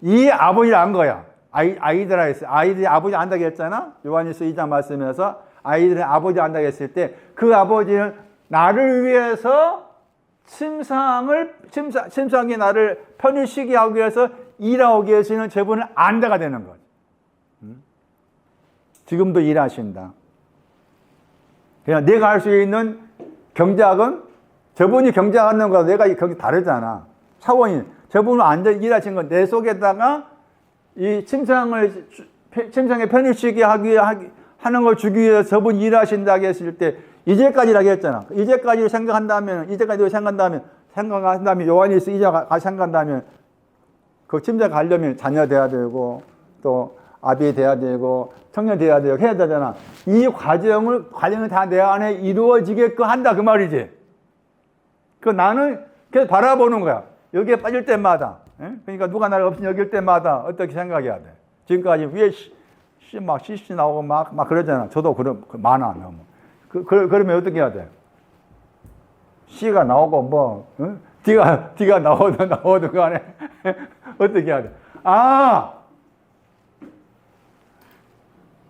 이 아버지를 안 거야. 아이들아 했어요. 아이들이 아버지 안다고 했잖아. 요한일서 2장 말씀에서 아이들은 아버지 안다고 했을 때 그 아버지는 나를 위해서 침상에 나를 편히 쉬게 하기 위해서 일하고 계시는 저분을 안다가 되는 거죠. 지금도 일하신다. 그냥 내가 할 수 있는 경작은 저분이 경작하는 거와 내가 경작 다르잖아. 차원이. 저분은 앉아 일하신 건 내 속에다가 이 침상에 편히 쉬게 하는 걸 주기 위해서 저분이 일하신다고 했을 때 이제까지라고 했잖아. 이제까지를 생각한다면 요한일서 2장 생각한다면 그 침상 가려면 자녀 돼야 되고 또 아비 돼야 되고 청년 돼야 되고 해야 되잖아. 이 과정이 다 내 안에 이루어지게끔 한다 그 말이지. 나는 계속 바라보는 거야. 여기에 빠질 때마다. 그러니까 누가 나를 없이 여길 때마다 어떻게 생각해야 돼. 지금까지 위에 막 CC 나오고 막 그러잖아. 저도 많아 너무. 그러면 어떻게 해야 돼? C가 나오고 뭐 D가 나오든 간에 어떻게 해야 돼?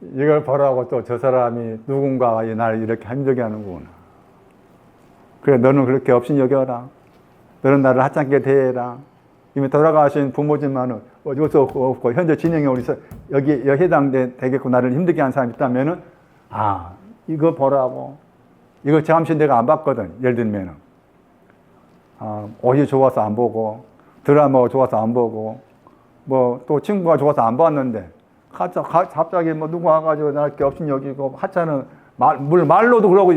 이걸 보라고 또 저 사람이 누군가가 나를 이렇게 힘들게 하는구나. 그래 너는 그렇게 없이 여겨라. 너는 나를 하찮게 대해라. 이미 돌아가신 부모지만은 어쩔 수 없고 현재 진행에 우리서 여기 해당되겠고 나를 힘들게 한 사람이 있다면은 이거 보라고. 이거 잠시 내가 안 봤거든. 예를 들면은 옷이 좋아서 안 보고 드라마가 좋아서 안 보고 뭐 또 친구가 좋아서 안 봤는데 갑자기 뭐 누구 와가지고 날 게 없인 여기고 하찮은 말로도 그러고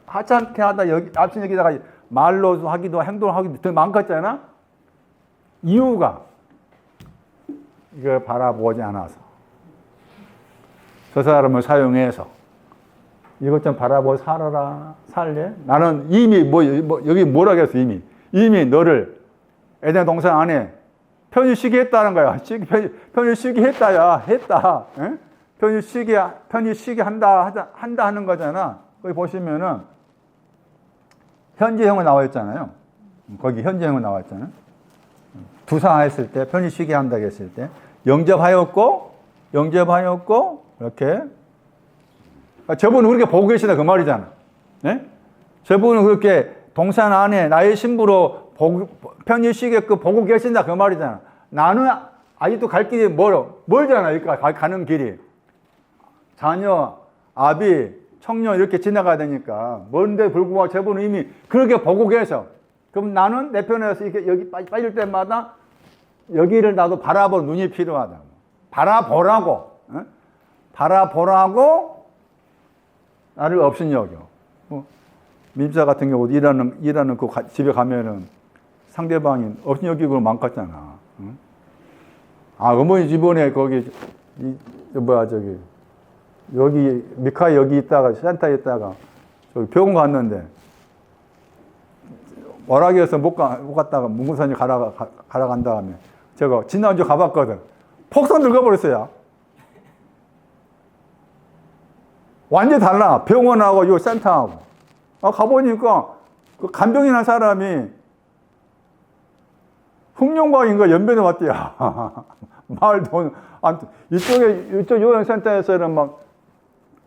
하찮게 하다 없인 여기다가 말로도 하기도 행동을 하기도 더 많겠잖아. 이유가 이걸 바라보지 않아서 저 사람을 사용해서 이것 좀 바라보고 살아라. 살래? 나는 이미 여기 뭐라 그랬어. 이미 너를 에덴 동산 안에 편히 했다는 거야. 편히 쉬게 했다야. 했다. 에? 편히 쉬게 한다 하는 거잖아. 거기 보시면은 현재형은 나와 있잖아요. 거기 현재형은 나와 있잖아요. 두사했을 때 편히 쉬게 한다고 했을 때 영접하였고 이렇게 저분은 그렇게 보고 계시다 그 말이잖아. 네? 저분은 그렇게 동산 안에 나의 신부로 편히 쉬게끔 보고 계신다 그 말이잖아. 나는 아직도 갈 길이 멀잖아. 여기까지 가는 길이 자녀, 아비, 청년 이렇게 지나가야 되니까 먼데 불구하고 저분은 이미 그렇게 보고 계셔. 그럼 나는 내 편에서 이렇게 여기 빠질 때마다 여기를 나도 바라볼 눈이 필요하다. 바라보라고. 어? 바라보라고 나를 없인 여겨. 민주자 같은 경우도 일하는 그 집에 가면은 상대방이 없인 여기고 많겠잖아. 응? 어머니 집원에 거기 여기 미카엘 여기 있다가 센터에 있다가 저기 병원 갔는데 워낙에서 못 갔다가 문구산에 가라 간 다음에 제가 지난주 가봤거든. 폭삭 늙어버렸어요. 완전히 달라. 병원하고 요 센터하고. 가보니까 그 간병인 한 사람이 흑룡광인 거 연변에 왔대요. 말도 이쪽 요양센터에서는 막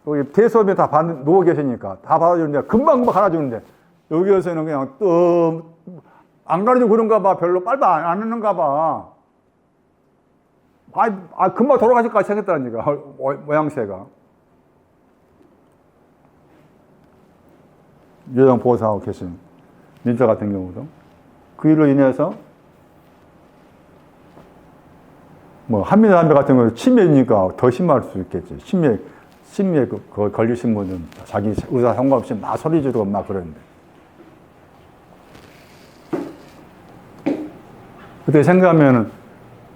거기 대소변 다 누워 계시니까 다 받아주는데 금방 갈아주는데 여기에서는 그냥 안 가르치고 그런가 봐. 별로 빨리 안 하는가 봐. 금방 돌아가실까 생겼다니까, 모양새가. 요양보호사하고 계신 민자 같은 경우도. 그 일로 인해서, 한민아 담배 같은 경우는 치매니까 더 심할 수 있겠지. 치매 걸리신 분은 자기 의사 상관없이 막 소리 지르고 막 그러는데. 그때 생각하면은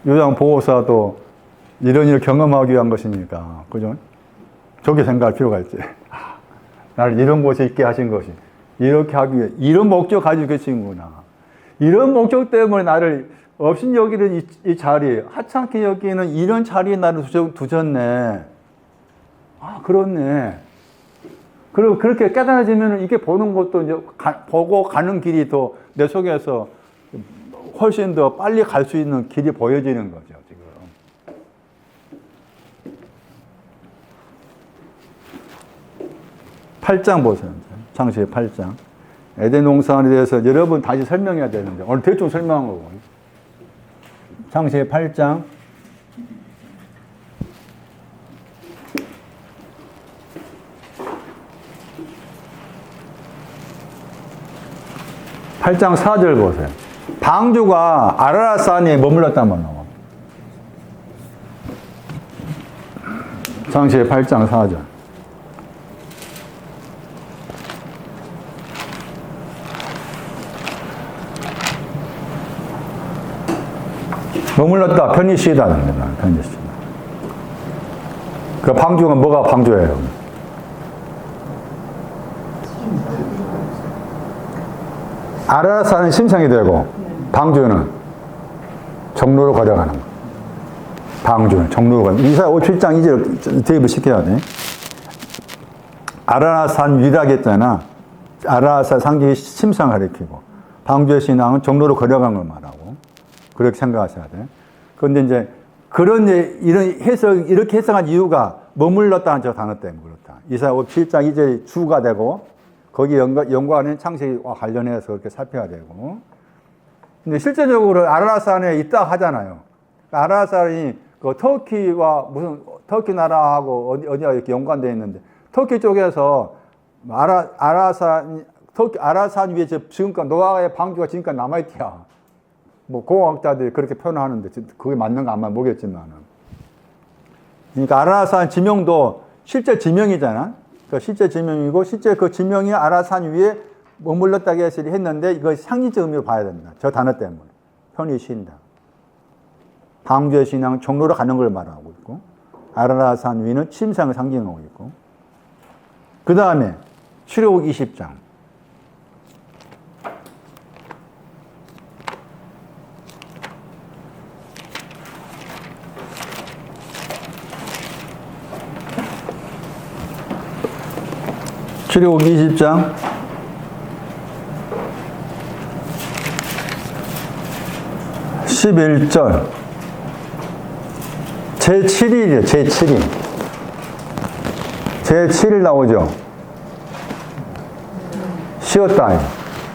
요양보호사도 이런 일을 경험하기 위한 것이니까, 그죠? 저게 생각할 필요가 있지. 나를 이런 곳에 있게 하신 것이, 이렇게 하기 위해, 이런 목적 가지고 계시는구나. 이런 목적 때문에 나를 없인 여기는 이 자리, 하찮게 여기는 이런 자리에 나를 두셨네. 그렇네. 그리고 그렇게 깨달아지면 이게 보는 것도 이제 보고 가는 길이 더 내 속에서 훨씬 더 빨리 갈 수 있는 길이 보여지는 거죠, 지금. 팔 장 보세요. 창세기 8장. 에덴 동산에 대해서 여러분 다시 설명해야 되는데, 오늘 대충 설명한 거고. 창세기 8장. 8장 4절 보세요. 방주가 아라랏산에 머물렀다면 나와. 창세기 8장 4절. 머물렀다. 편히 쉬다는 겁니다. 편히 쉬다. 그 방주가 뭐가 방주예요? 아라랏산은 심상이 되고 방주는 종로로 걸어가는 거. 방주는 종로로 가는 거. 이사야 57장 2절 대입을 시켜야 돼. 아라랏산 위라고 했잖아. 아라랏산 상징이 심상을 가리키고 방주의 신앙은 종로로 걸어간 걸 말하고 그렇게 생각하셔야 돼. 그런데 이제 이렇게 해석한 이유가 머물렀다는 저 단어 때문에 그렇다. 이사야 57장 2절이 주가 되고 거기 연관된 창세기와 관련해서 그렇게 살펴야 되고. 근데 실제적으로 아라라산에 있다 하잖아요. 아라라산이 그 터키와 무슨 터키 나라하고 어디가 이렇게 연관되어 있는데 터키 쪽에서 아라산 위에 지금까지 노아의 방주가 지금까지 남아있대요. 뭐 공학자들이 그렇게 표현하는데 그게 맞는가 안 맞는가 모르겠지만. 그러니까 아라산 지명도 실제 지명이잖아. 그러니까 실제 지명이고 실제 그 지명이 아라산 위에 머물렀다고 했는데 이거 상징적 의미로 봐야 됩니다. 저 단어 때문에. 편히 쉰다. 방주의 신앙 종로로 가는 걸 말하고 있고 아라라산 위는 침상을 상징하고 있고 그 다음에 출애굽 20장 출애굽 20장 11절 제7일이에요. 제7일. 제7일 나오죠. 쉬었다.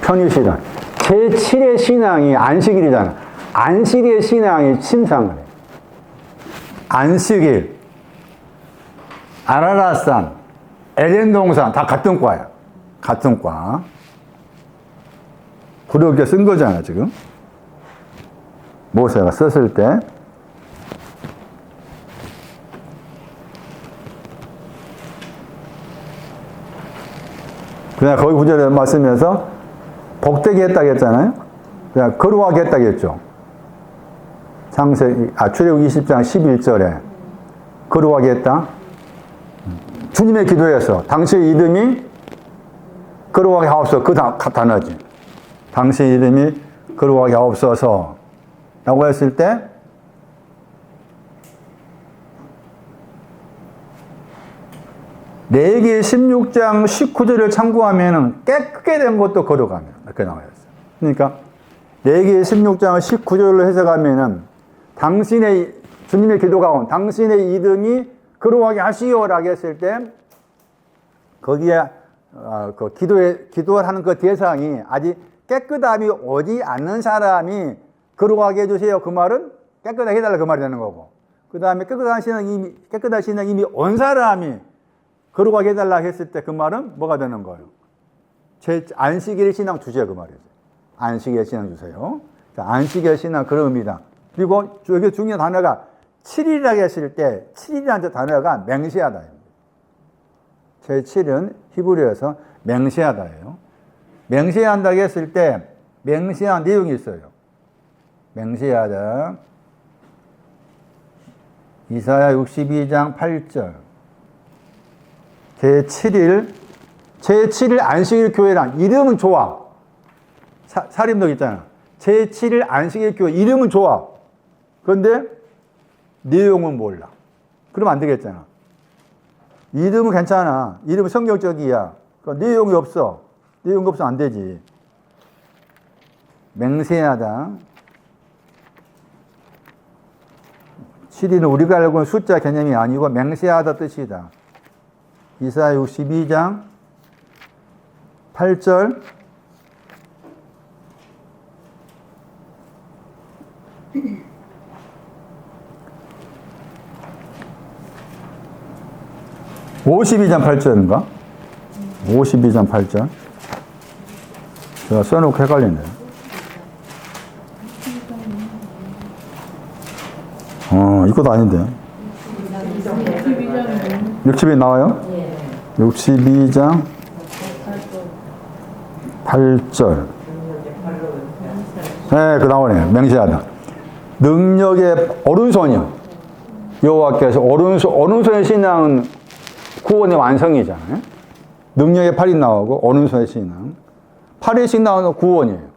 편히 쉬다. 제7의 신앙이 안식일이잖아. 안식일의 신앙이 침상을 해. 안식일, 아라라산, 에덴동산 다 같은 과야. 같은 과. 그렇게 쓴 거잖아, 지금. 모세가 썼을 때. 그냥 거기 구절에 말씀에서 복되게 했다고 했잖아요. 그냥 거룩하게 했다고 했죠. 출애굽 20장 11절에 거룩하게 했다. 주님의 기도에서 당신의 이름이 거룩하게 하옵소서 그 단어지. 당신의 이름이 거룩하게 하옵소서 라고 했을 때 레위기 16장 19절을 참고하면 깨끗게 된 것도 거룩하며 이렇게 나와 있어요. 그러니까 레위기 16장 19절로 해석하면은 당신의 주님의 기도가 온 당신의 이름이 거룩하게 하시오라고 했을 때 거기에 그 기도를 하는 그 대상이 아직 깨끗함이 오지 않는 사람이 거룩하게 해주세요. 그 말은 깨끗하게 해달라 그 말이 되는 거고 그 다음에 깨끗한 신앙 이미 온 사람이 거룩하게 해달라 했을 때 그 말은 뭐가 되는 거예요? 제 안식일 신앙 주세요 그 말이죠. 안식일 신앙 주세요. 자, 안식일 신앙 그런 의미다. 그리고 여기 중요한 단어가 7일이라고 했을 때 7일이라는 단어가 맹세하다. 제 7은 히브리어에서 맹세하다예요. 맹세한다고 했을 때 맹세한 내용이 있어요. 맹세하다. 이사야 62장 8절. 제7일 안식일 교회란 이름은 좋아. 사림동 있잖아. 제7일 안식일 교회 이름은 좋아. 그런데 내용은 몰라. 그러면 안 되겠잖아. 이름은 괜찮아. 이름은 성경적이야. 그러니까 내용이 없어. 내용이 없으면 안 되지. 맹세하다. 7일은 우리가 알고 있는 숫자 개념이 아니고 맹세하다 뜻이다. 이사야 62장 8절 52장 8절인가? 52장 8절 제가 써놓고 헷갈리네요. 이것도 아닌데 62장 나와요? 62장 8절 네, 그 나오네요. 맹세하다. 능력의 오른손이요. 여호와께서 오른손의 신앙은 구원의 완성이잖아요. 능력의 팔이 나오고 오른손의 신앙. 팔의 신앙은 구원이에요.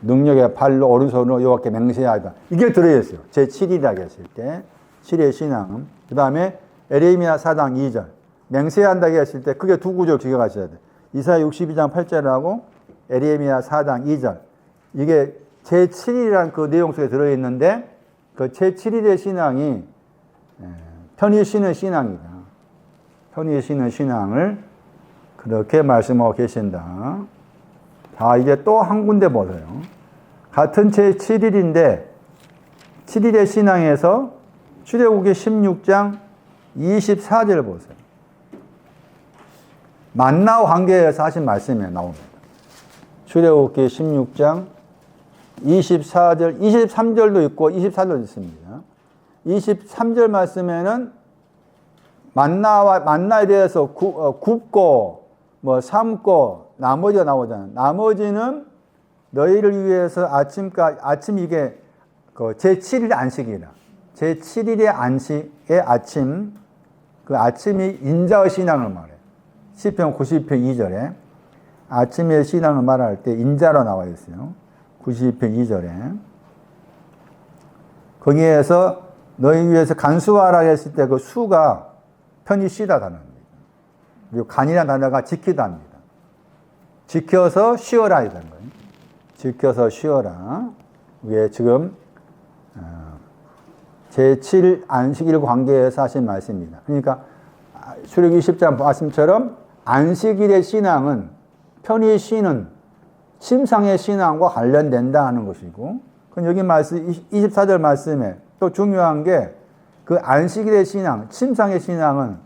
능력의 팔로 오른손으로 여호와께 맹세하다. 이게 들어있어요. 제7이라고 했을 때 7의 신앙. 그 다음에 에레미야 4장 2절. 맹세한다고 했을 때 그게 두 구절 기억하셔야 돼요. 이사야 62장 8절하고 에레미야 4장 2절. 이게 제7이라는 그 내용 속에 들어있는데 그 제7일의 신앙이 편히 쉬는 신앙이다. 편히 쉬는 신앙을 그렇게 말씀하고 계신다. 자, 이제 또 한 군데 보세요. 같은 제7일인데 7일의 신앙에서 출애굽기 16장 24절 보세요. 만나와 관계에서 하신 말씀이 나옵니다. 출애굽기 16장 24절, 23절도 있고 24절도 있습니다. 23절 말씀에는 만나에 대해서 굽고 뭐 삶고 나머지가 나오잖아요. 나머지는 너희를 위해서 아침 이게 그 제7일 안식이라. 제7일의 안식의 아침, 그 아침이 인자의 신앙을 말해요. 시편 90편 2절에 아침의 신앙을 말할 때 인자로 나와 있어요. 90편 2절에. 거기에서 너희 위해서 간수하라 했을 때 그 수가 편히 쉬다 단어입니다. 그리고 간이라는 단어가 지키다 합니다. 지켜서 쉬어라 이라는 거예요. 지켜서 쉬어라. 이게 지금 제7 안식일 관계에서 하신 말씀입니다. 그러니까 출애굽기 20장 말씀처럼 안식일의 신앙은 편히 쉬는 침상의 신앙과 관련된다 하는 것이고, 그럼 여기 말씀 24절 말씀에 또 중요한 게 그 안식일의 신앙, 침상의 신앙은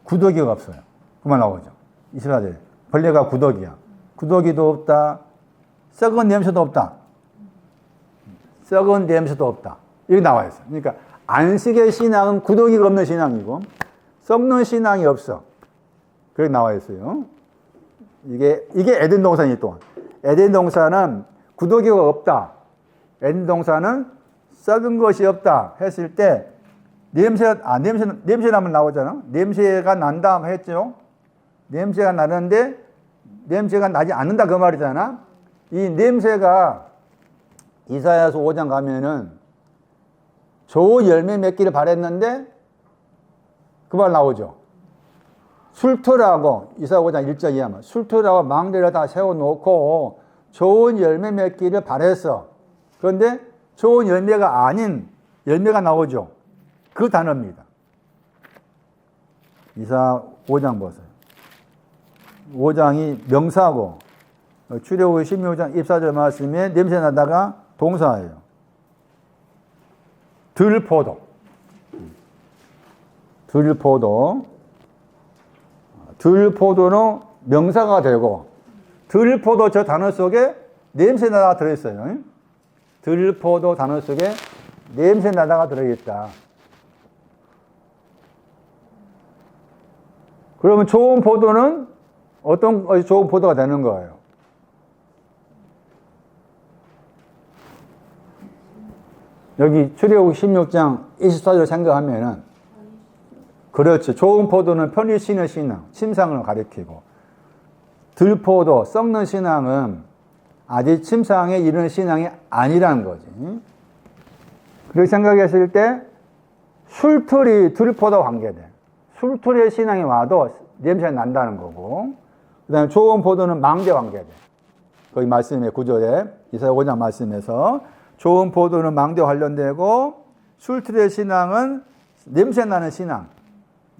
구더기가 없어요. 그만 나오죠. 24절. 벌레가 구더기야. 구더기도 없다. 썩은 냄새도 없다. 썩은 냄새도 없다. 이렇게 나와 있어요. 그러니까 안식의 신앙은 구더기가 없는 신앙이고 썩는 신앙이 없어. 그렇게 나와 있어요. 이게 에덴 동산이 또한. 에덴 동산은 구더기가 없다. 에덴 동산은 썩은 것이 없다 했을 때 냄새 나면 나오잖아. 냄새가 난다 했죠. 냄새가 나는데 냄새가 나지 않는다 그 말이잖아. 이 냄새가 이사야서 5장 가면은 좋은 열매 맺기를 바랬는데 그 말 나오죠. 술토라고 이사야 5장 1절 이하면 술토라고 망대를 다 세워놓고 좋은 열매 맺기를 바랬어. 그런데 좋은 열매가 아닌 열매가 나오죠. 그 단어입니다. 이사야 5장 보세요. 5장이 명사고 출애굽기 16장 24절 말씀에 냄새 나다가 동사예요. 들포도. 들포도는 명사가 되고 들포도 저 단어 속에 냄새 나다가 들어있어요. 들포도 단어 속에 냄새 나다가 들어있다. 그러면 좋은 포도는 어떤 것이 좋은 포도가 되는 거예요? 여기 출애굽기 16장 24절 생각하면은 그렇죠. 좋은 포도는 편히 쉬는 신앙, 침상을 가리키고 들포도, 썩는 신앙은 아직 침상에 이르는 신앙이 아니라는 거지. 그렇게 생각했을 때 술틀이 들포도와 관계돼. 술틀의 신앙이 와도 냄새가 난다는 거고, 그 다음에 좋은 포도는 망대와 관계돼. 거기 말씀에 9절에 이사야 5장 말씀에서 좋은 포도는 망대와 관련되고 술틀의 신앙은 냄새 나는 신앙.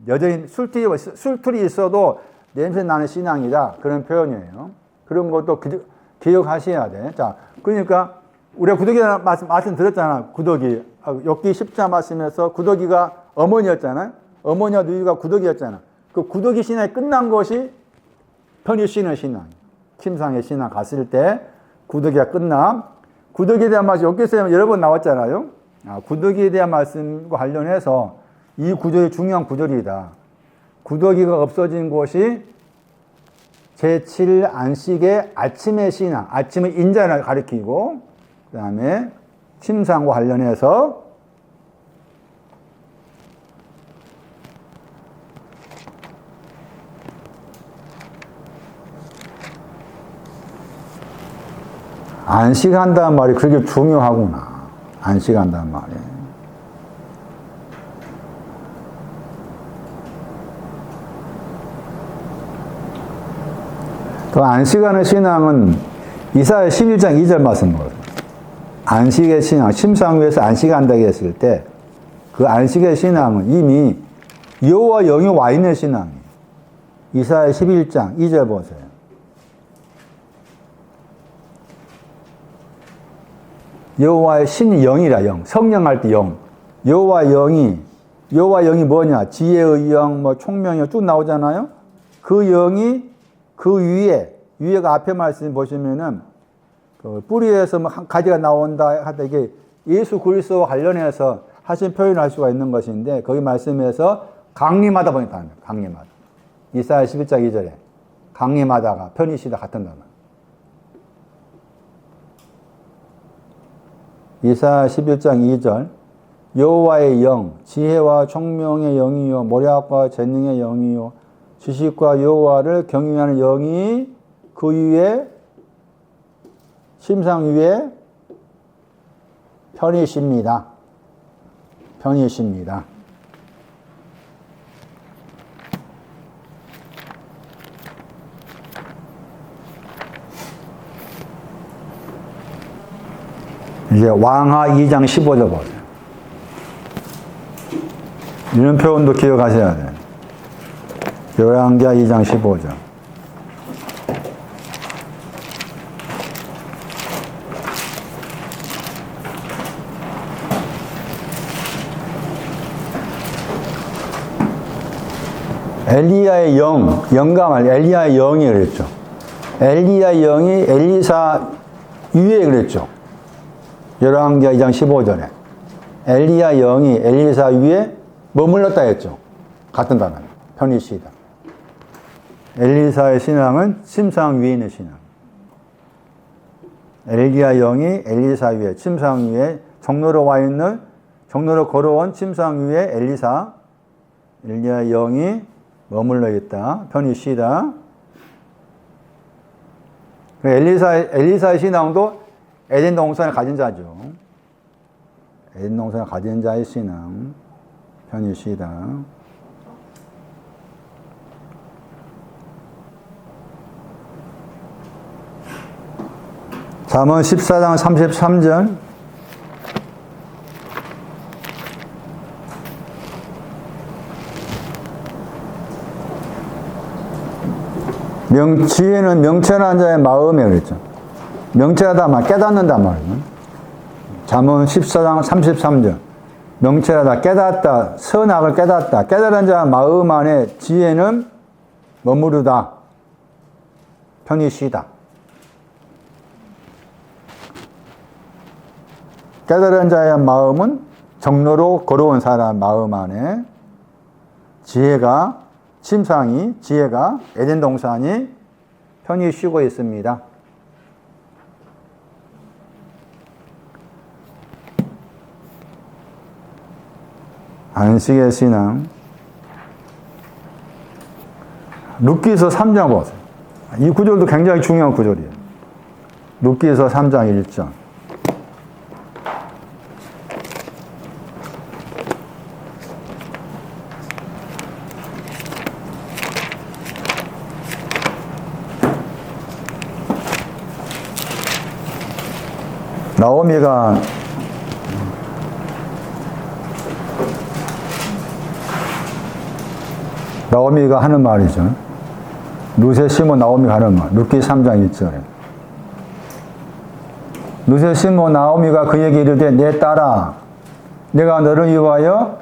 여전히 술틀이 있어도 냄새 나는 신앙이다. 그런 표현이에요. 그런 것도 기억하셔야 돼. 자, 그러니까 우리가 구더기 말씀 드렸잖아. 구더기. 욥기 10장 말씀에서 구더기가 어머니였잖아요. 어머니와 누이가 구더기였잖아. 그 구더기 신앙이 끝난 것이 편히 쉬는 신앙. 침상의 신앙 갔을 때 구더기가 끝나. 구더기에 대한 말씀 욥기서에 여러 번 나왔잖아요. 구더기에 대한 말씀과 관련해서 이 구절이 중요한 구절이다. 구더기가 없어진 곳이 제7일 안식의 아침의 신앙, 아침의 인자를 가리키고, 그 다음에 침상과 관련해서 안식한다는 말이 그렇게 중요하구나. 안식한다는 말이. 그 안식하는 신앙은 이사야 11장 2절 말씀 보세요. 안식의 신앙, 침상 위에서 안식한다고 했을 때 그 안식의 신앙은 이미 여호와 영이 와 있는 신앙이에요. 이사야 11장 2절 보세요. 여호와의 신이 영이라 영. 성령할 때 영. 여호와 영이 뭐냐? 지혜의 영, 뭐 총명의 영 쭉 나오잖아요. 그 영이 그 위에가 앞에 말씀 보시면은 그 뿌리에서 뭐 한 가지가 나온다 하다 이게 예수 그리스도와 관련해서 하신 표현을 할 수가 있는 것인데 거기 말씀에서 강림하다 보니까 강림하다. 이사야 11장 2절에 강림하다가 편히쉬다 같은 단어. 이사야 11장 2절 여호와의 영, 지혜와 총명의 영이요 모략과 재능의 영이요 지식과 여호와를 경외하는 영이 그 위에 심상 위에 편히 쉽니다. 편히 쉽니다. 이제 왕하 2장 15절 보세요. 이런 표현도 기억하셔야 돼요. 열왕기하 2장 15절. 엘리야의 영감할 엘리야의 영이 그랬죠. 엘리야의 영이 엘리사 위에 그랬죠. 열왕기하 2장 15절에 엘리야 영이 엘리사 위에 머물렀다 했죠. 같은 단어. 편히 쉬다. 엘리사의 신앙은 침상 위에 있는 신앙. 엘리야 영이 엘리사 위에 침상 위에 종로로 걸어온 침상 위에 엘리야 영이 머물러 있다. 편히 쉬다. 엘리사의 신앙도 에덴 동산을 가진 자죠. 에덴 동산을 가진 자의 신앙. 편히 쉬다. 잠언 14장 33절. 지혜는 명철한 자의 마음에 그랬죠. 명철하다 말 깨닫는다 말이에요. 잠언 14장 33절. 명철하다 깨닫다 선악을 깨닫다 깨달은 자 마음 안에 지혜는 머무르다 편히 쉬다. 깨달은 자의 마음은 정로로 걸어온 사람 마음 안에 지혜가 에덴 동산이 편히 쉬고 있습니다. 안식의 신앙. 룻기서 3장 보세요. 이 구절도 굉장히 중요한 구절이에요. 룻기서 3장 1절. 나오미가 하는 말이죠. 룻에 심어 나오미가 하는 말. 룻기 3장 1절에. 룻에 심어 나오미가 그에게 이르되 내 딸아 내가 너를 위하여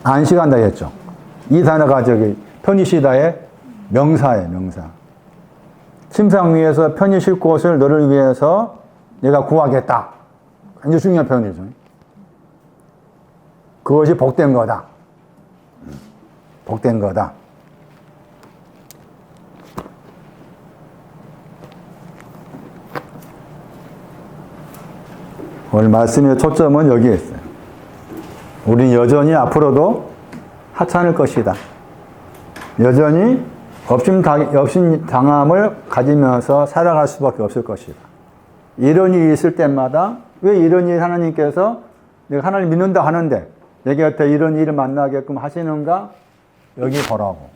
안식한다 했죠. 이 단어가 편히 쉬다의 명사예요. 명사. 침상 위에서 편히 쉴 곳을 너를 위해서 내가 구하겠다. 굉장히 중요한 표현이죠. 그것이 복된 거다. 복된 거다. 오늘 말씀의 초점은 여기에 있어요. 우리는 여전히 앞으로도 하찮을 것이다. 여전히 업신당함을 가지면서 살아갈 수밖에 없을 것이다. 이런 일이 있을 때마다 왜 이런 일 하나님께서 내가 하나님 믿는다 하는데 내 곁에 이런 일을 만나게끔 하시는가? 여기 보라고.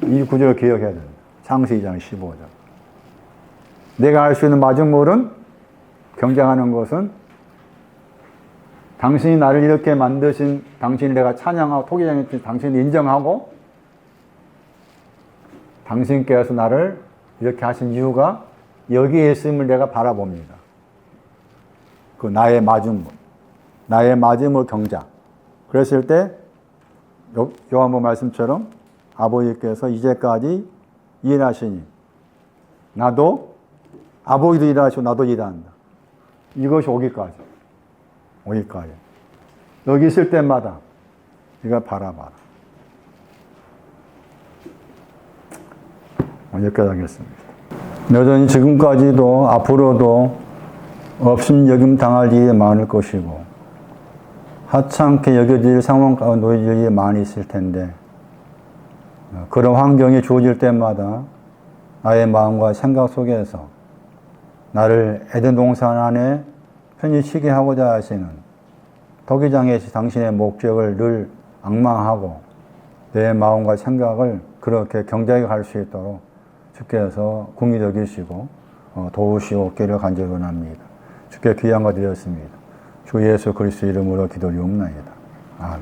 이 구절을 기억해야 됩니다. 창세기 2장 15절. 내가 알 수 있는 마중물은 경쟁하는 것은 당신이 나를 이렇게 만드신 당신이 내가 찬양하고 토기장에 당신이 인정하고 당신께서 나를 이렇게 하신 이유가 여기에 있음을 내가 바라봅니다. 그 나의 마지막 경작. 그랬을 때 요한복음 말씀처럼 아버지께서 이제까지 일하시니 나도 아버지도 일하시고 나도 일한다. 이것이 오기까지. 여기 있을 때마다 네가 바라봐라. 여기까지 하겠습니다. 여전히 지금까지도 앞으로도 없음 여김 당할 일이 많을 것이고 하찮게 여겨질 상황 가운데 놓일 일이 많이 있을 텐데 그런 환경이 주어질 때마다 나의 마음과 생각 속에서 나를 에덴 동산 안에 편히 쉬게 하고자 하시는 토기장의 당신의 목적을 늘 앙망하고 내 마음과 생각을 그렇게 경작해 갈 수 있도록 주께서 긍휼히 여기시고 도우시옵기를 간절히 원합니다. 주께 귀한 거 드렸습니다. 주 예수 그리스도 이름으로 기도리옵나이다. 아멘.